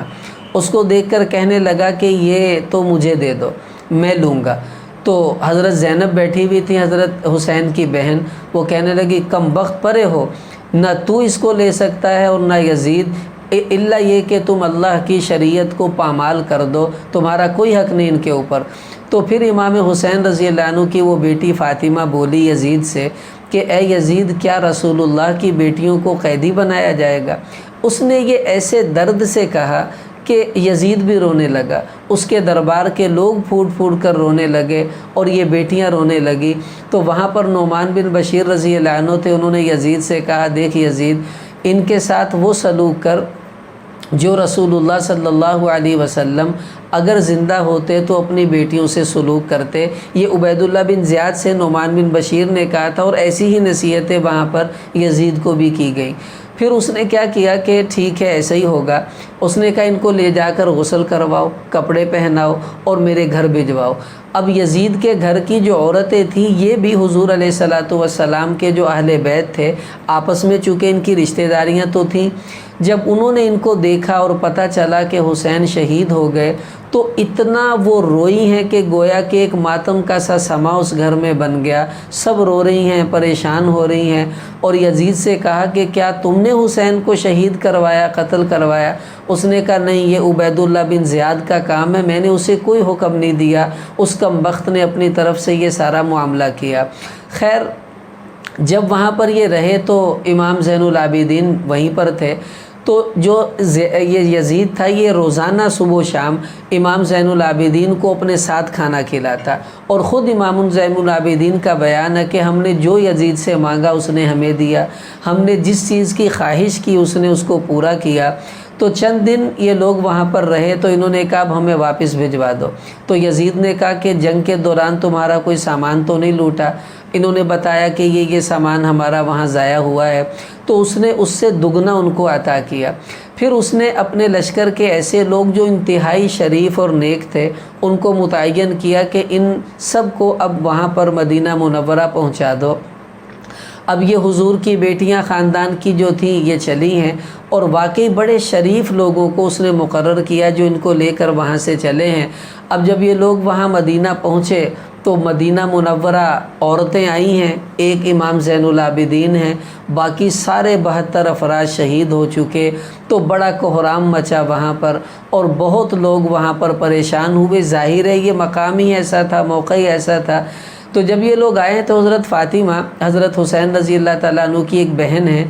اس کو دیکھ کر کہنے لگا کہ یہ تو مجھے دے دو، میں لوں گا۔ تو حضرت زینب بیٹھی ہوئی تھی، حضرت حسین کی بہن، وہ کہنے لگی کم بخت پرے ہو، نہ تو اس کو لے سکتا ہے اور نہ یزید، الا یہ کہ تم اللہ کی شریعت کو پامال کر دو، تمہارا کوئی حق نہیں ان کے اوپر۔ تو پھر امام حسین رضی اللہ عنہ کی وہ بیٹی فاطمہ بولی یزید سے کہ اے یزید، کیا رسول اللہ کی بیٹیوں کو قیدی بنایا جائے گا؟ اس نے یہ ایسے درد سے کہا کہ یزید بھی رونے لگا، اس کے دربار کے لوگ پھوٹ پھوٹ کر رونے لگے اور یہ بیٹیاں رونے لگی۔ تو وہاں پر نعمان بن بشیر رضی اللہ عنہ تھے، انہوں نے یزید سے کہا دیکھ یزید، ان کے ساتھ وہ سلوک کر جو رسول اللہ صلی اللہ علیہ وسلم اگر زندہ ہوتے تو اپنی بیٹیوں سے سلوک کرتے۔ یہ عبید اللہ بن زیاد سے نعمان بن بشیر نے کہا تھا، اور ایسی ہی نصیحتیں وہاں پر یزید کو بھی کی گئی۔ پھر اس نے کیا کیا کہ ٹھیک ہے ایسا ہی ہوگا، اس نے کہا ان کو لے جا کر غسل کرواؤ، کپڑے پہناؤ اور میرے گھر بھجواؤ۔ اب یزید کے گھر کی جو عورتیں تھیں یہ بھی حضور علیہ السلام کے جو اہل بیت تھے، آپس میں چونکہ ان کی رشتہ داریاں تو تھیں، جب انہوں نے ان کو دیکھا اور پتہ چلا کہ حسین شہید ہو گئے تو اتنا وہ روئی ہیں کہ گویا کہ ایک ماتم کا سا سما اس گھر میں بن گیا۔ سب رو رہی ہیں، پریشان ہو رہی ہیں، اور یزید سے کہا کہ کیا تم نے حسین کو شہید کروایا، قتل کروایا؟ اس نے کہا نہیں، یہ عبید اللہ بن زیاد کا کام ہے، میں نے اسے کوئی حکم نہیں دیا، اس کم بخت نے اپنی طرف سے یہ سارا معاملہ کیا۔ خیر جب وہاں پر یہ رہے تو امام زین العابدین وہیں پر تھے، تو جو یہ یزید تھا یہ روزانہ صبح و شام امام زین العابدین کو اپنے ساتھ کھانا کھلاتا، اور خود امام زین العابدین کا بیان ہے کہ ہم نے جو یزید سے مانگا اس نے ہمیں دیا، ہم نے جس چیز کی خواہش کی اس نے اس کو پورا کیا۔ تو چند دن یہ لوگ وہاں پر رہے تو انہوں نے کہا اب ہمیں واپس بھجوا دو۔ تو یزید نے کہا کہ جنگ کے دوران تمہارا کوئی سامان تو نہیں لوٹا؟ انہوں نے بتایا کہ یہ سامان ہمارا وہاں ضائع ہوا ہے۔ تو اس نے اس سے دگنا ان کو عطا کیا۔ پھر اس نے اپنے لشکر کے ایسے لوگ جو انتہائی شریف اور نیک تھے ان کو متعین کیا کہ ان سب کو اب وہاں پر مدینہ منورہ پہنچا دو۔ اب یہ حضور کی بیٹیاں خاندان کی جو تھیں یہ چلی ہیں، اور واقعی بڑے شریف لوگوں کو اس نے مقرر کیا جو ان کو لے کر وہاں سے چلے ہیں۔ اب جب یہ لوگ وہاں مدینہ پہنچے تو مدینہ منورہ عورتیں آئی ہیں، ایک امام زین العابدین ہیں، باقی سارے 72 افراد شہید ہو چکے۔ تو بڑا کوہرام مچا وہاں پر، اور بہت لوگ وہاں پر پریشان ہوئے۔ ظاہر ہے یہ مقام ہی ایسا تھا، موقع ہی ایسا تھا۔ تو جب یہ لوگ آئے تو حضرت فاطمہ حضرت حسین رضی اللہ تعالیٰ عنہ کی ایک بہن ہے،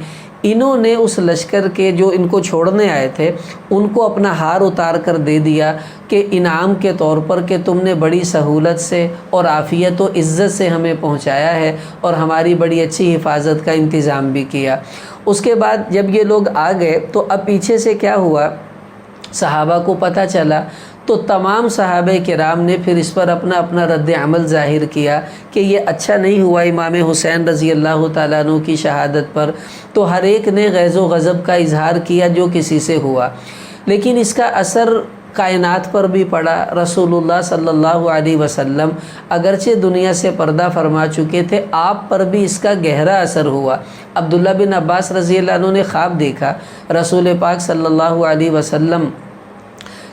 انہوں نے اس لشکر کے جو ان کو چھوڑنے آئے تھے ان کو اپنا ہار اتار کر دے دیا کہ انعام کے طور پر کہ تم نے بڑی سہولت سے اور عافیت و عزت سے ہمیں پہنچایا ہے اور ہماری بڑی اچھی حفاظت کا انتظام بھی کیا۔ اس کے بعد جب یہ لوگ آ گئے تو اب پیچھے سے کیا ہوا، صحابہ کو پتہ چلا، تو تمام صحابہ کرام نے پھر اس پر اپنا رد عمل ظاہر کیا کہ یہ اچھا نہیں ہوا امام حسین رضی اللہ تعالیٰ عنہ کی شہادت پر۔ تو ہر ایک نے غیظ و غضب کا اظہار کیا جو کسی سے ہوا، لیکن اس کا اثر کائنات پر بھی پڑا۔ رسول اللہ صلی اللہ علیہ وسلم اگرچہ دنیا سے پردہ فرما چکے تھے، آپ پر بھی اس کا گہرا اثر ہوا۔ عبداللہ بن عباس رضی اللہ عنہ نے خواب دیکھا رسول پاک صلی اللہ علیہ وسلم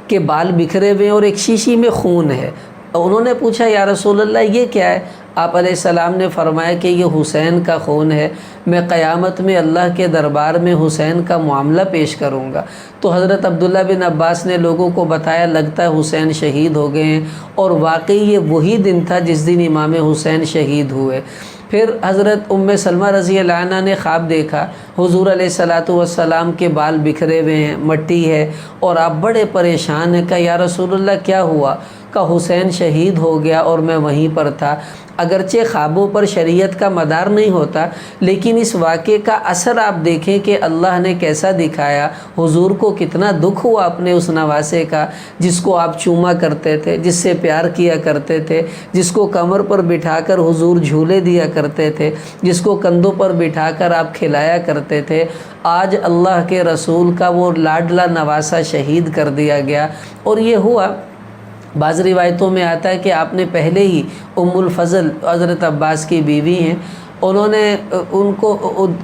کے بال بکھرے ہوئے اور ایک شیشی میں خون ہے۔ انہوں نے پوچھا یا رسول اللہ یہ کیا ہے؟ آپ علیہ السلام نے فرمایا کہ یہ حسین کا خون ہے، میں قیامت میں اللہ کے دربار میں حسین کا معاملہ پیش کروں گا۔ تو حضرت عبداللہ بن عباس نے لوگوں کو بتایا لگتا ہے حسین شہید ہو گئے ہیں، اور واقعی یہ وہی دن تھا جس دن امام حسین شہید ہوئے۔ پھر حضرت ام سلمہ رضی اللہ عنہ نے خواب دیکھا حضور علیہ السلام کے بال بکھرے ہوئے ہیں، مٹی ہے، اور آپ بڑے پریشان ہیں۔ کہا یا رسول اللہ کیا ہوا؟ کہا حسین شہید ہو گیا اور میں وہیں پر تھا۔ اگرچہ خوابوں پر شریعت کا مدار نہیں ہوتا، لیکن اس واقعے کا اثر آپ دیکھیں کہ اللہ نے کیسا دکھایا۔ حضور کو کتنا دکھ ہوا اپنے اس نواسے کا جس کو آپ چوما کرتے تھے، جس سے پیار کیا کرتے تھے، جس کو کمر پر بٹھا کر حضور جھولے دیا کرتے تھے، جس کو کندھوں پر بٹھا کر آپ کھلایا کرتے تھے۔ آج اللہ کے رسول کا وہ لاڈلا نواسا شہید کر دیا گیا۔ اور یہ ہوا، بعض روایتوں میں آتا ہے کہ آپ نے پہلے ہی ام الفضل حضرت عباس کی بیوی ہیں، انہوں نے ان کو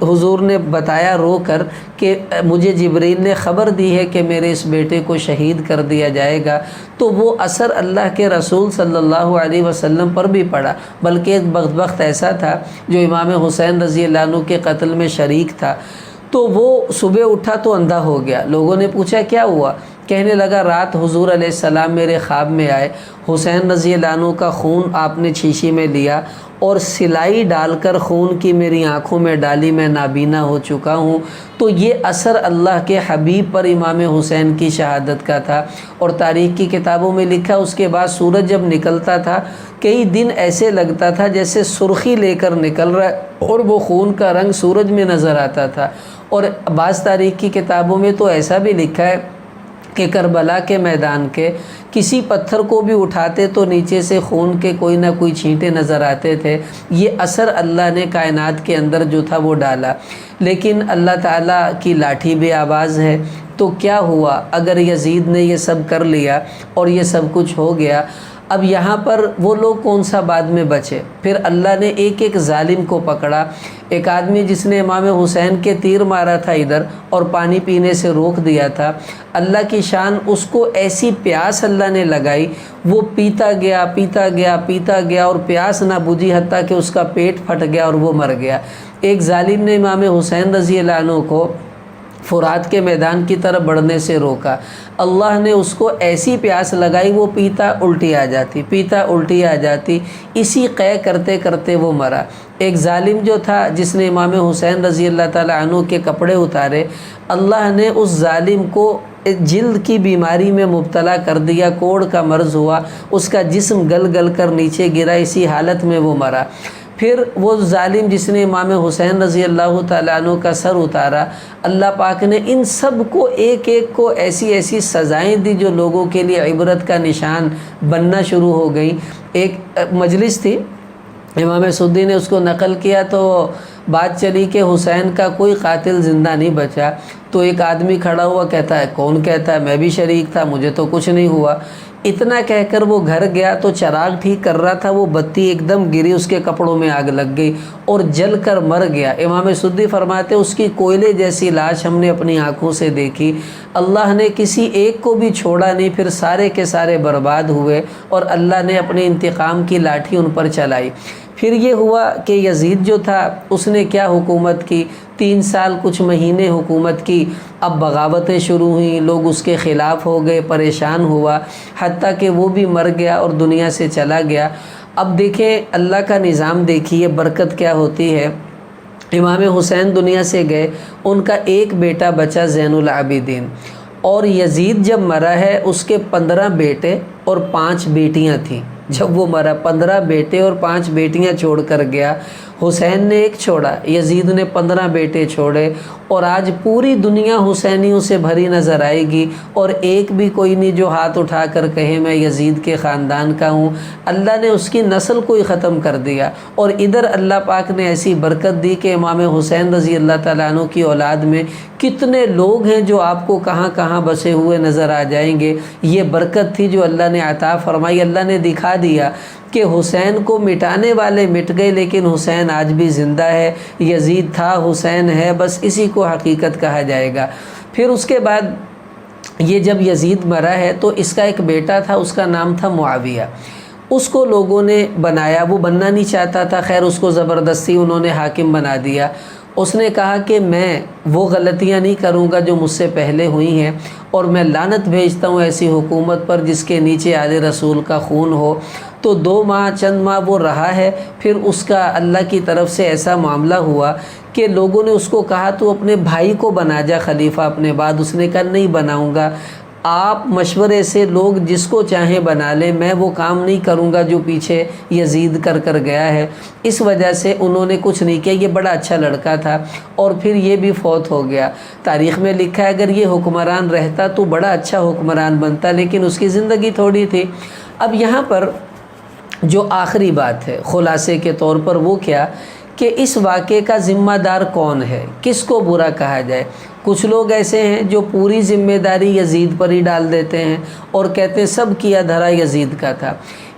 حضور نے بتایا رو کر کہ مجھے جبریل نے خبر دی ہے کہ میرے اس بیٹے کو شہید کر دیا جائے گا۔ تو وہ اثر اللہ کے رسول صلی اللہ علیہ وسلم پر بھی پڑا، بلکہ ایک بدبخت ایسا تھا جو امام حسین رضی اللہ عنہ کے قتل میں شریک تھا۔ تو وہ صبح اٹھا تو اندھا ہو گیا۔ لوگوں نے پوچھا کیا ہوا؟ کہنے لگا رات حضور علیہ السلام میرے خواب میں آئے، حسین رضی اللہ عنہ کا خون آپ نے شیشی میں لیا اور سلائی ڈال کر خون کی میری آنکھوں میں ڈالی، میں نابینا ہو چکا ہوں۔ تو یہ اثر اللہ کے حبیب پر امام حسین کی شہادت کا تھا، اور تاریخ کی کتابوں میں لکھا اس کے بعد سورج جب نکلتا تھا کئی دن ایسے لگتا تھا جیسے سرخی لے کر نکل رہا ہے، اور وہ خون کا رنگ سورج میں نظر آتا تھا۔ اور بعض تاریخ کی کتابوں میں تو ایسا بھی لکھا ہے کہ کربلا کے میدان کے کسی پتھر کو بھی اٹھاتے تو نیچے سے خون کے کوئی نہ کوئی چھینٹے نظر آتے تھے۔ یہ اثر اللہ نے کائنات کے اندر جو تھا وہ ڈالا۔ لیکن اللہ تعالیٰ کی لاٹھی بے آواز ہے، تو کیا ہوا اگر یزید نے یہ سب کر لیا اور یہ سب کچھ ہو گیا؟ اب یہاں پر وہ لوگ کون سا بعد میں بچے؟ پھر اللہ نے ایک ایک ظالم کو پکڑا۔ ایک آدمی جس نے امام حسین کے تیر مارا تھا ادھر اور پانی پینے سے روک دیا تھا، اللہ کی شان، اس کو ایسی پیاس اللہ نے لگائی، وہ پیتا گیا پیتا گیا پیتا گیا اور پیاس نہ بجھی، حتیٰ کہ اس کا پیٹ پھٹ گیا اور وہ مر گیا۔ ایک ظالم نے امام حسین رضی اللہ عنہ کو فرات کے میدان کی طرف بڑھنے سے روکا، اللہ نے اس کو ایسی پیاس لگائی، وہ پیتا الٹی آ جاتی، پیتا الٹی آ جاتی، اسی قے کرتے کرتے وہ مرا۔ ایک ظالم جو تھا جس نے امام حسین رضی اللہ تعالی عنہ کے کپڑے اتارے، اللہ نے اس ظالم کو جلد کی بیماری میں مبتلا کر دیا، کوڑ کا مرض ہوا، اس کا جسم گل گل کر نیچے گرا، اسی حالت میں وہ مرا۔ پھر وہ ظالم جس نے امام حسین رضی اللہ تعالیٰ عنہ کا سر اتارا، اللہ پاک نے ان سب کو ایک ایک کو ایسی ایسی سزائیں دی جو لوگوں کے لیے عبرت کا نشان بننا شروع ہو گئی۔ ایک مجلس تھی، امام سدی نے اس کو نقل کیا تو بات چلی کہ حسین کا کوئی قاتل زندہ نہیں بچا، تو ایک آدمی کھڑا ہوا کہتا ہے کون کہتا ہے، میں بھی شریک تھا، مجھے تو کچھ نہیں ہوا۔ اتنا کہہ کر وہ گھر گیا تو چراغ ٹھیک کر رہا تھا، وہ بتی ایک دم گری، اس کے کپڑوں میں آگ لگ گئی اور جل کر مر گیا۔ امام سدی فرماتے اس کی کوئلے جیسی لاش ہم نے اپنی آنکھوں سے دیکھی، اللہ نے کسی ایک کو بھی چھوڑا نہیں، پھر سارے کے سارے برباد ہوئے اور اللہ نے اپنے انتقام کی لاٹھی ان پر چلائی۔ پھر یہ ہوا کہ یزید جو تھا اس نے کیا حکومت کی، 3 سال کچھ مہینے حکومت کی، اب بغاوتیں شروع ہوئیں، لوگ اس کے خلاف ہو گئے، پریشان ہوا، حتیٰ کہ وہ بھی مر گیا اور دنیا سے چلا گیا۔ اب دیکھیں اللہ کا نظام، دیکھیے برکت کیا ہوتی ہے۔ امام حسین دنیا سے گئے، ان کا ایک بیٹا بچا زین العابدین، اور یزید جب مرا ہے اس کے 15 بیٹے اور 5 بیٹیاں تھیں۔ جب وہ مرا 15 بیٹے اور 5 بیٹیاں چھوڑ کر گیا۔ حسین نے ایک چھوڑا، یزید نے 15 بیٹے چھوڑے، اور آج پوری دنیا حسینیوں سے بھری نظر آئے گی، اور ایک بھی کوئی نہیں جو ہاتھ اٹھا کر کہے میں یزید کے خاندان کا ہوں۔ اللہ نے اس کی نسل کو ہی ختم کر دیا، اور ادھر اللہ پاک نے ایسی برکت دی کہ امام حسین رضی اللہ تعالیٰ عنہ کی اولاد میں کتنے لوگ ہیں جو آپ کو کہاں کہاں بسے ہوئے نظر آ جائیں گے۔ یہ برکت تھی جو اللہ نے عطا فرمائی۔ اللہ نے دکھا دیا کہ حسین کو مٹانے والے مٹ گئے، لیکن حسین آج بھی زندہ ہے، یزید تھا، حسین ہے، بس اسی کو حقیقت کہا جائے گا۔ پھر اس کے بعد یہ جب یزید مرا ہے تو اس کا ایک بیٹا تھا، اس کا نام تھا معاویہ۔ اس کو لوگوں نے بنایا، وہ بننا نہیں چاہتا تھا، خیر اس کو زبردستی انہوں نے حاکم بنا دیا۔ اس نے کہا کہ میں وہ غلطیاں نہیں کروں گا جو مجھ سے پہلے ہوئی ہیں، اور میں لعنت بھیجتا ہوں ایسی حکومت پر جس کے نیچے آل رسول کا خون ہو۔ تو 2 ماہ چند ماہ وہ رہا ہے، پھر اس کا اللہ کی طرف سے ایسا معاملہ ہوا کہ لوگوں نے اس کو کہا تو اپنے بھائی کو بنا جا خلیفہ اپنے بعد۔ اس نے کہا نہیں بناؤں گا، آپ مشورے سے لوگ جس کو چاہیں بنا لیں، میں وہ کام نہیں کروں گا جو پیچھے یزید کر گیا ہے۔ اس وجہ سے انہوں نے کچھ نہیں کیا۔ یہ بڑا اچھا لڑکا تھا، اور پھر یہ بھی فوت ہو گیا۔ تاریخ میں لکھا ہے اگر یہ حکمران رہتا تو بڑا اچھا حکمران بنتا، لیکن اس کی زندگی تھوڑی تھی۔ اب یہاں پر جو آخری بات ہے خلاصے کے طور پر وہ کیا کہ اس واقعے کا ذمہ دار کون ہے، کس کو برا کہا جائے۔ کچھ لوگ ایسے ہیں جو پوری ذمہ داری یزید پر ہی ڈال دیتے ہیں اور کہتے ہیں سب کیا دھرا یزید کا تھا۔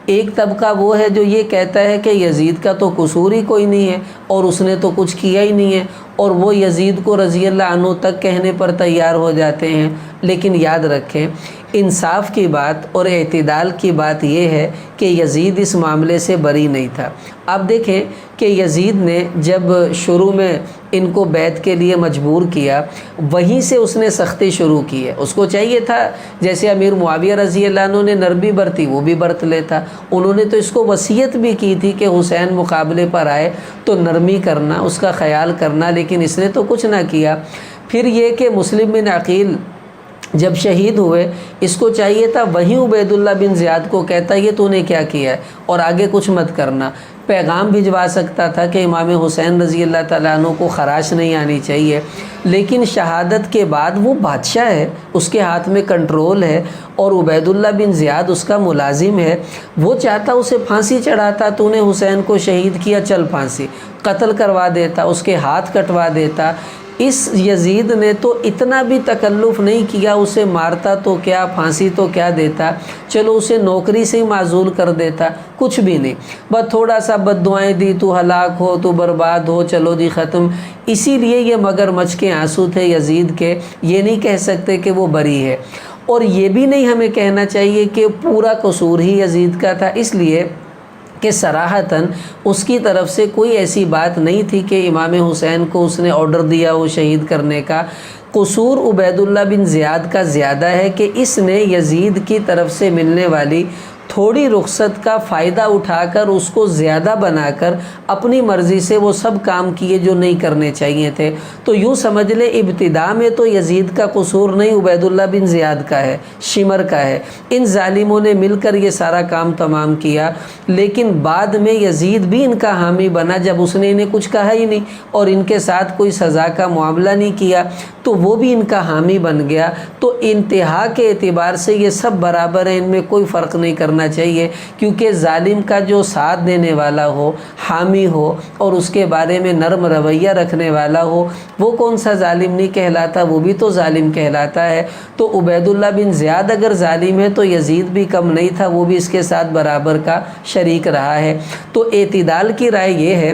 ایک طبقہ وہ ہے جو یہ کہتا ہے کہ یزید کا تو قصور ہی کوئی نہیں ہے اور اس نے تو کچھ کیا ہی نہیں ہے، اور وہ یزید کو رضی اللہ عنہ تک کہنے پر تیار ہو جاتے ہیں۔ لیکن یاد رکھیں انصاف کی بات اور اعتدال کی بات یہ ہے کہ یزید اس معاملے سے بری نہیں تھا۔ آپ دیکھیں کہ یزید نے جب شروع میں ان کو بیعت کے لیے مجبور کیا، وہیں سے اس نے سختی شروع کی ہے۔ اس کو چاہیے تھا جیسے امیر معاویہ رضی اللہ عنہ نے نرمی برتی وہ بھی برت لیتا، انہوں نے تو اس کو وصیت بھی کی تھی کہ حسین مقابلے پر آئے تو نرمی کرنا، اس کا خیال کرنا، لیکن اس نے تو کچھ نہ کیا۔ پھر یہ کہ مسلم بن عقیل جب شہید ہوئے، اس کو چاہیے تھا وہیں عبید اللہ بن زیاد کو کہتا یہ تو نے کیا کیا ہے اور آگے کچھ مت کرنا، پیغام بھجوا سکتا تھا کہ امام حسین رضی اللہ تعالیٰ عنہ کو خراش نہیں آنی چاہیے، لیکن شہادت کے بعد وہ بادشاہ ہے، اس کے ہاتھ میں کنٹرول ہے اور عبید اللہ بن زیاد اس کا ملازم ہے، وہ چاہتا اسے پھانسی چڑھاتا، تو نے حسین کو شہید کیا، چل پھانسی، قتل کروا دیتا، اس کے ہاتھ کٹوا دیتا۔ اس یزید نے تو اتنا بھی تکلف نہیں کیا، اسے مارتا تو کیا، پھانسی تو کیا دیتا، چلو اسے نوکری سے ہی معزول کر دیتا، کچھ بھی نہیں، بس تھوڑا سا بد دعائیں دی، تو ہلاک ہو، تو برباد ہو، چلو جی ختم۔ اسی لیے یہ مگرمچھ کے آنسو تھے یزید کے، یہ نہیں کہہ سکتے کہ وہ بری ہے، اور یہ بھی نہیں ہمیں کہنا چاہیے کہ پورا قصور ہی یزید کا تھا، اس لیے کہ صراحتاً اس کی طرف سے کوئی ایسی بات نہیں تھی کہ امام حسین کو اس نے آرڈر دیا وہ شہید کرنے کا۔ قصور عبید اللہ بن زیاد کا زیادہ ہے کہ اس نے یزید کی طرف سے ملنے والی تھوڑی رخصت کا فائدہ اٹھا کر اس کو زیادہ بنا کر اپنی مرضی سے وہ سب کام کیے جو نہیں کرنے چاہیے تھے۔ تو یوں سمجھ لے ابتداء میں تو یزید کا قصور نہیں، عبید اللہ بن زیاد کا ہے، شمر کا ہے، ان ظالموں نے مل کر یہ سارا کام تمام کیا، لیکن بعد میں یزید بھی ان کا حامی بنا جب اس نے انہیں کچھ کہا ہی نہیں اور ان کے ساتھ کوئی سزا کا معاملہ نہیں کیا، تو وہ بھی ان کا حامی بن گیا۔ تو انتہا کے اعتبار سے یہ سب برابر ہیں، ان میں کوئی فرق نہیں کرنا چاہیے، کیونکہ ظالم کا جو ساتھ دینے والا ہو، حامی ہو اور اس کے بارے میں نرم رویہ رکھنے والا ہو، وہ کون سا ظالم نہیں کہلاتا، وہ بھی تو ظالم کہلاتا ہے۔ تو عبید اللہ بن زیاد اگر ظالم ہے تو یزید بھی کم نہیں تھا، وہ بھی اس کے ساتھ برابر کا شریک رہا ہے۔ تو اعتدال کی رائے یہ ہے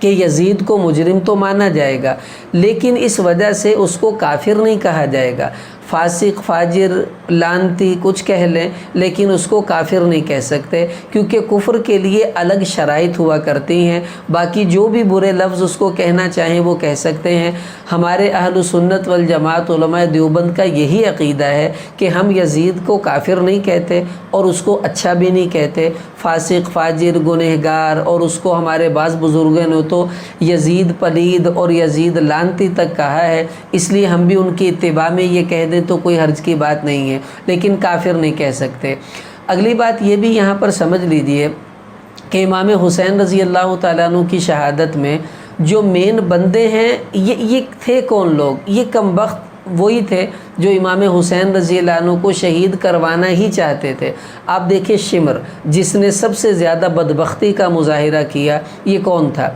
کہ یزید کو مجرم تو مانا جائے گا، لیکن اس وجہ سے اس کو کافر نہیں کہا جائے گا، فاسق، فاجر، لعنتی کچھ کہہ لیں، لیکن اس کو کافر نہیں کہہ سکتے، کیونکہ کفر کے لیے الگ شرائط ہوا کرتی ہیں۔ باقی جو بھی برے لفظ اس کو کہنا چاہیں وہ کہہ سکتے ہیں۔ ہمارے اہل سنت والجماعت علماء دیوبند کا یہی عقیدہ ہے کہ ہم یزید کو کافر نہیں کہتے اور اس کو اچھا بھی نہیں کہتے، فاسق، فاجر، گنہگار، اور اس کو ہمارے بعض بزرگوں نے تو یزید پلید اور یزید لعنتی تک کہا ہے، اس لیے ہم بھی ان کی اتباع میں یہ کہہ دیں تو کوئی حرج کی بات نہیں ہے، لیکن کافر نہیں کہہ سکتے۔ اگلی بات یہ بھی یہاں پر سمجھ لیجئے کہ امام حسین رضی اللہ تعالیٰ عنہ کی شہادت میں جو مین بندے ہیں یہ تھے کون لوگ؟ یہ کم بخت وہی تھے جو امام حسین رضی اللہ عنہ کو شہید کروانا ہی چاہتے تھے۔ آپ دیکھیں شمر جس نے سب سے زیادہ بدبختی کا مظاہرہ کیا، یہ کون تھا؟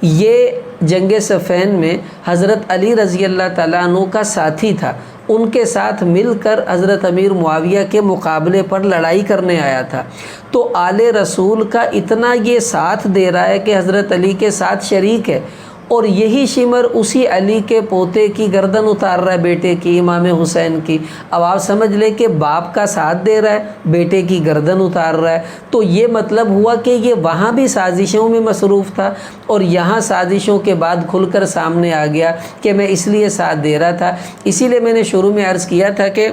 یہ جنگ صفین میں حضرت علی رضی اللہ تعالیٰ عنہ کا ساتھی تھا، ان کے ساتھ مل کر حضرت امیر معاویہ کے مقابلے پر لڑائی کرنے آیا تھا۔ تو آل رسول کا اتنا یہ ساتھ دے رہا ہے کہ حضرت علی کے ساتھ شریک ہے، اور یہی شمر اسی علی کے پوتے کی گردن اتار رہا ہے، بیٹے کی، امام حسین کی۔ اب آپ سمجھ لیں کہ باپ کا ساتھ دے رہا ہے، بیٹے کی گردن اتار رہا ہے، تو یہ مطلب ہوا کہ یہ وہاں بھی سازشوں میں مصروف تھا اور یہاں سازشوں کے بعد کھل کر سامنے آ گیا کہ میں اس لیے ساتھ دے رہا تھا۔ اسی لیے میں نے شروع میں عرض کیا تھا کہ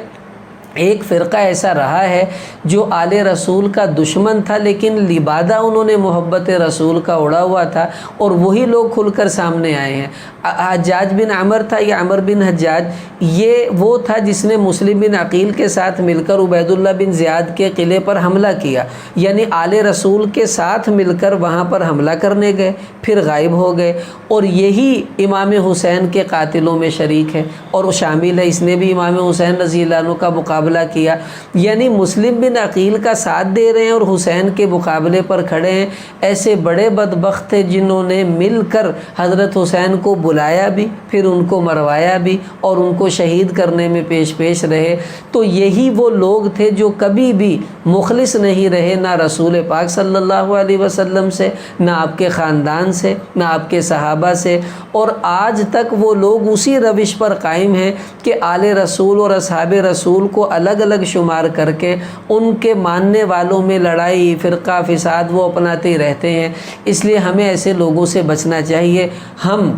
ایک فرقہ ایسا رہا ہے جو آل رسول کا دشمن تھا، لیکن لبادہ انہوں نے محبت رسول کا اڑا ہوا تھا، اور وہی لوگ کھل کر سامنے آئے ہیں۔ حجاج بن عمر تھا یا عمر بن حجاج، یہ وہ تھا جس نے مسلم بن عقیل کے ساتھ مل کر عبید اللہ بن زیاد کے قلعے پر حملہ کیا، یعنی آل رسول کے ساتھ مل کر وہاں پر حملہ کرنے گئے، پھر غائب ہو گئے، اور یہی امام حسین کے قاتلوں میں شریک ہے اور وہ شامل ہے، اس نے بھی امام حسین رضی اللہ عنہ کا مقابلہ کیا۔ یعنی مسلم بن عقیل کا ساتھ دے رہے ہیں اور حسین کے مقابلے پر کھڑے ہیں۔ ایسے بڑے بدبخت تھے جنہوں نے مل کر حضرت حسین کو بلایا بھی، پھر ان کو مروایا بھی اور ان کو شہید کرنے میں پیش رہے۔ تو یہی وہ لوگ تھے جو کبھی بھی مخلص نہیں رہے، نہ رسول پاک صلی اللہ علیہ وسلم سے، نہ آپ کے خاندان سے، نہ آپ کے صحابہ سے، اور آج تک وہ لوگ اسی روش پر قائم ہیں کہ آل رسول اور اصحاب رسول کو الگ الگ شمار کر کے ان کے ماننے والوں میں لڑائی، فرقہ فساد وہ اپناتے ہی رہتے ہیں۔ اس لیے ہمیں ایسے لوگوں سے بچنا چاہیے۔ ہم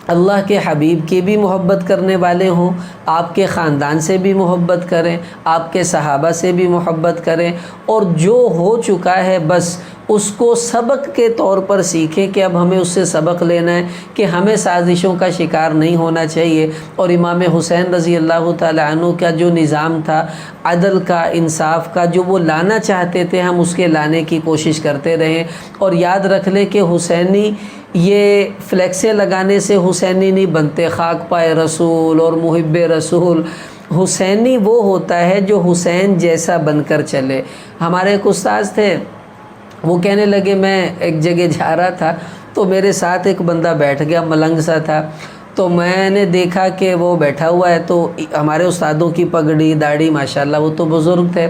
اللہ کے حبیب کی بھی محبت کرنے والے ہوں، آپ کے خاندان سے بھی محبت کریں، آپ کے صحابہ سے بھی محبت کریں، اور جو ہو چکا ہے بس اس کو سبق کے طور پر سیکھیں کہ اب ہمیں اس سے سبق لینا ہے کہ ہمیں سازشوں کا شکار نہیں ہونا چاہیے۔ اور امام حسین رضی اللہ تعالی عنہ کا جو نظام تھا عدل کا، انصاف کا، جو وہ لانا چاہتے تھے ہم اس کے لانے کی کوشش کرتے رہیں۔ اور یاد رکھ لیں کہ حسینی یہ فلیکسیں لگانے سے حسینی نہیں بنتے، خاک پائے رسول اور محب رسول۔ حسینی وہ ہوتا ہے جو حسین جیسا بن کر چلے۔ ہمارے ایک استاذ تھے، وہ کہنے لگے میں ایک جگہ جا رہا تھا تو میرے ساتھ ایک بندہ بیٹھ گیا، ملنگ سا تھا، تو میں نے دیکھا کہ وہ بیٹھا ہوا ہے، تو ہمارے استادوں کی پگڑی داڑھی ماشاءاللہ وہ تو بزرگ تھے،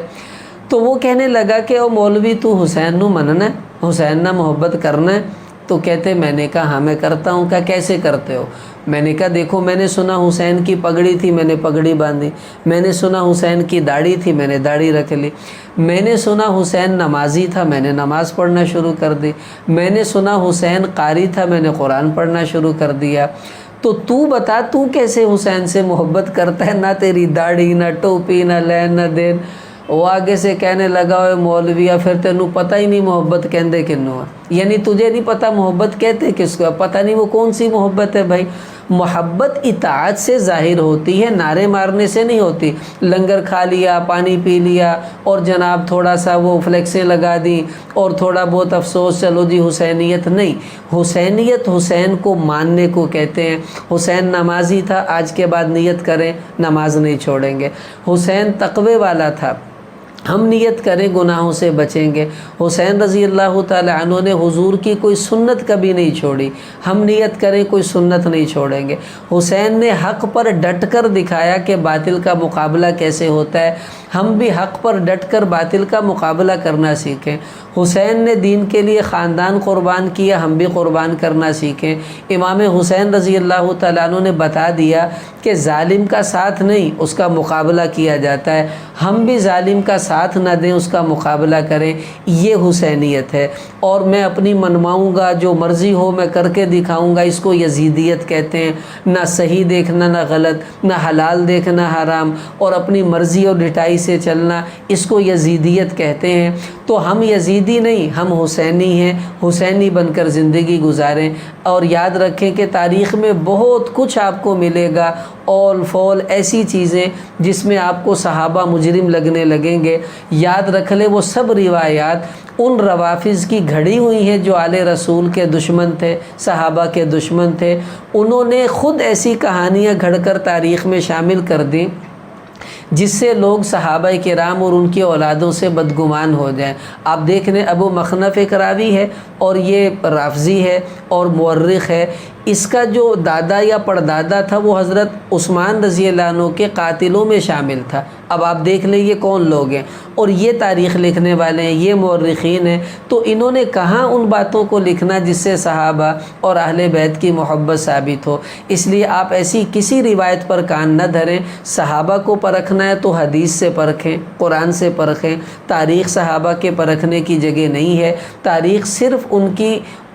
تو وہ کہنے لگا کہ او مولوی تو حسین نو مننا ہے، حسین نہ محبت کرنا ہے؟ تو کہتے میں نے کہا ہاں میں کرتا ہوں۔ کہا کیسے کرتے ہو؟ میں نے کہا دیکھو میں نے سنا حسین کی پگڑی تھی، میں نے پگڑی باندھی، میں نے سنا حسین کی داڑھی تھی، میں نے داڑھی رکھ لی، میں نے سنا حسین نمازی تھا، میں نے نماز پڑھنا شروع کر دی، میں نے سنا حسین قاری تھا، میں نے قرآن پڑھنا شروع کر دیا۔ تو بتا تو کیسے حسین سے محبت کرتا ہے؟ نہ تیری داڑھی، نہ ٹوپی، نہ لین، نہ دین۔ وہ آگے سے کہنے لگا اوے مولویا پھر تینوں پتہ ہی نہیں محبت کہندے کنوں ہے، یعنی تجھے نہیں پتہ محبت کہتے کس کو، پتہ نہیں وہ کون سی محبت ہے بھائی۔ محبت اطاعت سے ظاہر ہوتی ہے، نعرے مارنے سے نہیں ہوتی۔ لنگر کھا لیا، پانی پی لیا اور جناب تھوڑا سا وہ فلیکسیں لگا دی اور تھوڑا بہت افسوس، چلو جی حسینیت نہیں۔ حسینیت حسین کو ماننے کو کہتے ہیں۔ حسین نمازی تھا، آج کے بعد نیت کریں نماز نہیں چھوڑیں گے۔ حسین تقوی والا تھا، ہم نیت کریں گناہوں سے بچیں گے۔ حسین رضی اللہ تعالی عنہ نے حضور کی کوئی سنت کبھی نہیں چھوڑی، ہم نیت کریں کوئی سنت نہیں چھوڑیں گے۔ حسین نے حق پر ڈٹ کر دکھایا کہ باطل کا مقابلہ کیسے ہوتا ہے، ہم بھی حق پر ڈٹ کر باطل کا مقابلہ کرنا سیکھیں۔ حسین نے دین کے لیے خاندان قربان کیا، ہم بھی قربان کرنا سیکھیں۔ امام حسین رضی اللہ تعالیٰ عنہ نے بتا دیا کہ ظالم کا ساتھ نہیں اس کا مقابلہ کیا جاتا ہے، ہم بھی ظالم کا ساتھ نہ دیں، اس کا مقابلہ کریں۔ یہ حسینیت ہے۔ اور میں اپنی منواؤں گا، جو مرضی ہو میں کر کے دکھاؤں گا، اس کو یزیدیت کہتے ہیں۔ نہ صحیح دیکھنا نہ غلط، نہ حلال دیکھنا حرام، اور اپنی مرضی اور ڈٹائی سے چلنا، اس کو یزیدیت کہتے ہیں۔ تو ہم یزیدی نہیں، ہم حسینی ہیں، حسینی بن کر زندگی گزاریں۔ اور یاد رکھیں کہ تاریخ میں بہت کچھ آپ کو ملے گا، اول فول ایسی چیزیں جس میں آپ کو صحابہ مجرم لگنے لگیں گے۔ یاد رکھ لیں وہ سب روایات ان روافظ کی گھڑی ہوئی ہیں جو آل رسول کے دشمن تھے، صحابہ کے دشمن تھے۔ انہوں نے خود ایسی کہانیاں گھڑ کر تاریخ میں شامل کر دیں جس سے لوگ صحابہ کرام اور ان کی اولادوں سے بدگمان ہو جائیں۔ آپ دیکھ لیں ابو مخنف ایک راوی ہے اور یہ رافضی ہے اور مورخ ہے۔ اس کا جو دادا یا پردادا تھا وہ حضرت عثمان رضی اللہ عنہ کے قاتلوں میں شامل تھا۔ اب آپ دیکھ لیں یہ کون لوگ ہیں، اور یہ تاریخ لکھنے والے ہیں، یہ مورخین ہیں۔ تو انہوں نے کہاں ان باتوں کو لکھنا جس سے صحابہ اور اہل بیت کی محبت ثابت ہو۔ اس لیے آپ ایسی کسی روایت پر کان نہ دھریں۔ صحابہ کو پرکھنا ہے تو حدیث سے پرکھیں، قرآن سے پرکھیں۔ تاریخ صحابہ کے پرکھنے کی جگہ نہیں ہے۔ تاریخ صرف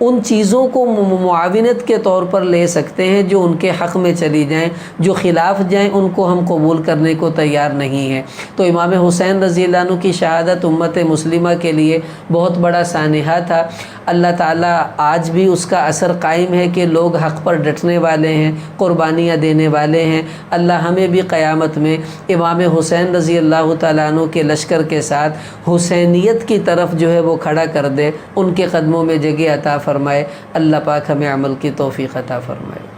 ان چیزوں کو معاونت کے طور پر لے سکتے ہیں جو ان کے حق میں چلی جائیں، جو خلاف جائیں ان کو ہم قبول کرنے کو تیار نہیں ہیں۔ تو امام حسین رضی اللہ عنہ کی شہادت امت مسلمہ کے لیے بہت بڑا سانحہ تھا۔ اللہ تعالیٰ آج بھی اس کا اثر قائم ہے کہ لوگ حق پر ڈٹنے والے ہیں، قربانیاں دینے والے ہیں۔ اللہ ہمیں بھی قیامت میں امام حسین رضی اللہ تعالیٰ عنہ کے لشکر کے ساتھ حسینیت کی طرف جو ہے وہ کھڑا کر دے، ان کے قدموں میں جگہ عطا فرمائے۔ اللہ پاک ہمیں عمل کی توفیق عطا فرمائے۔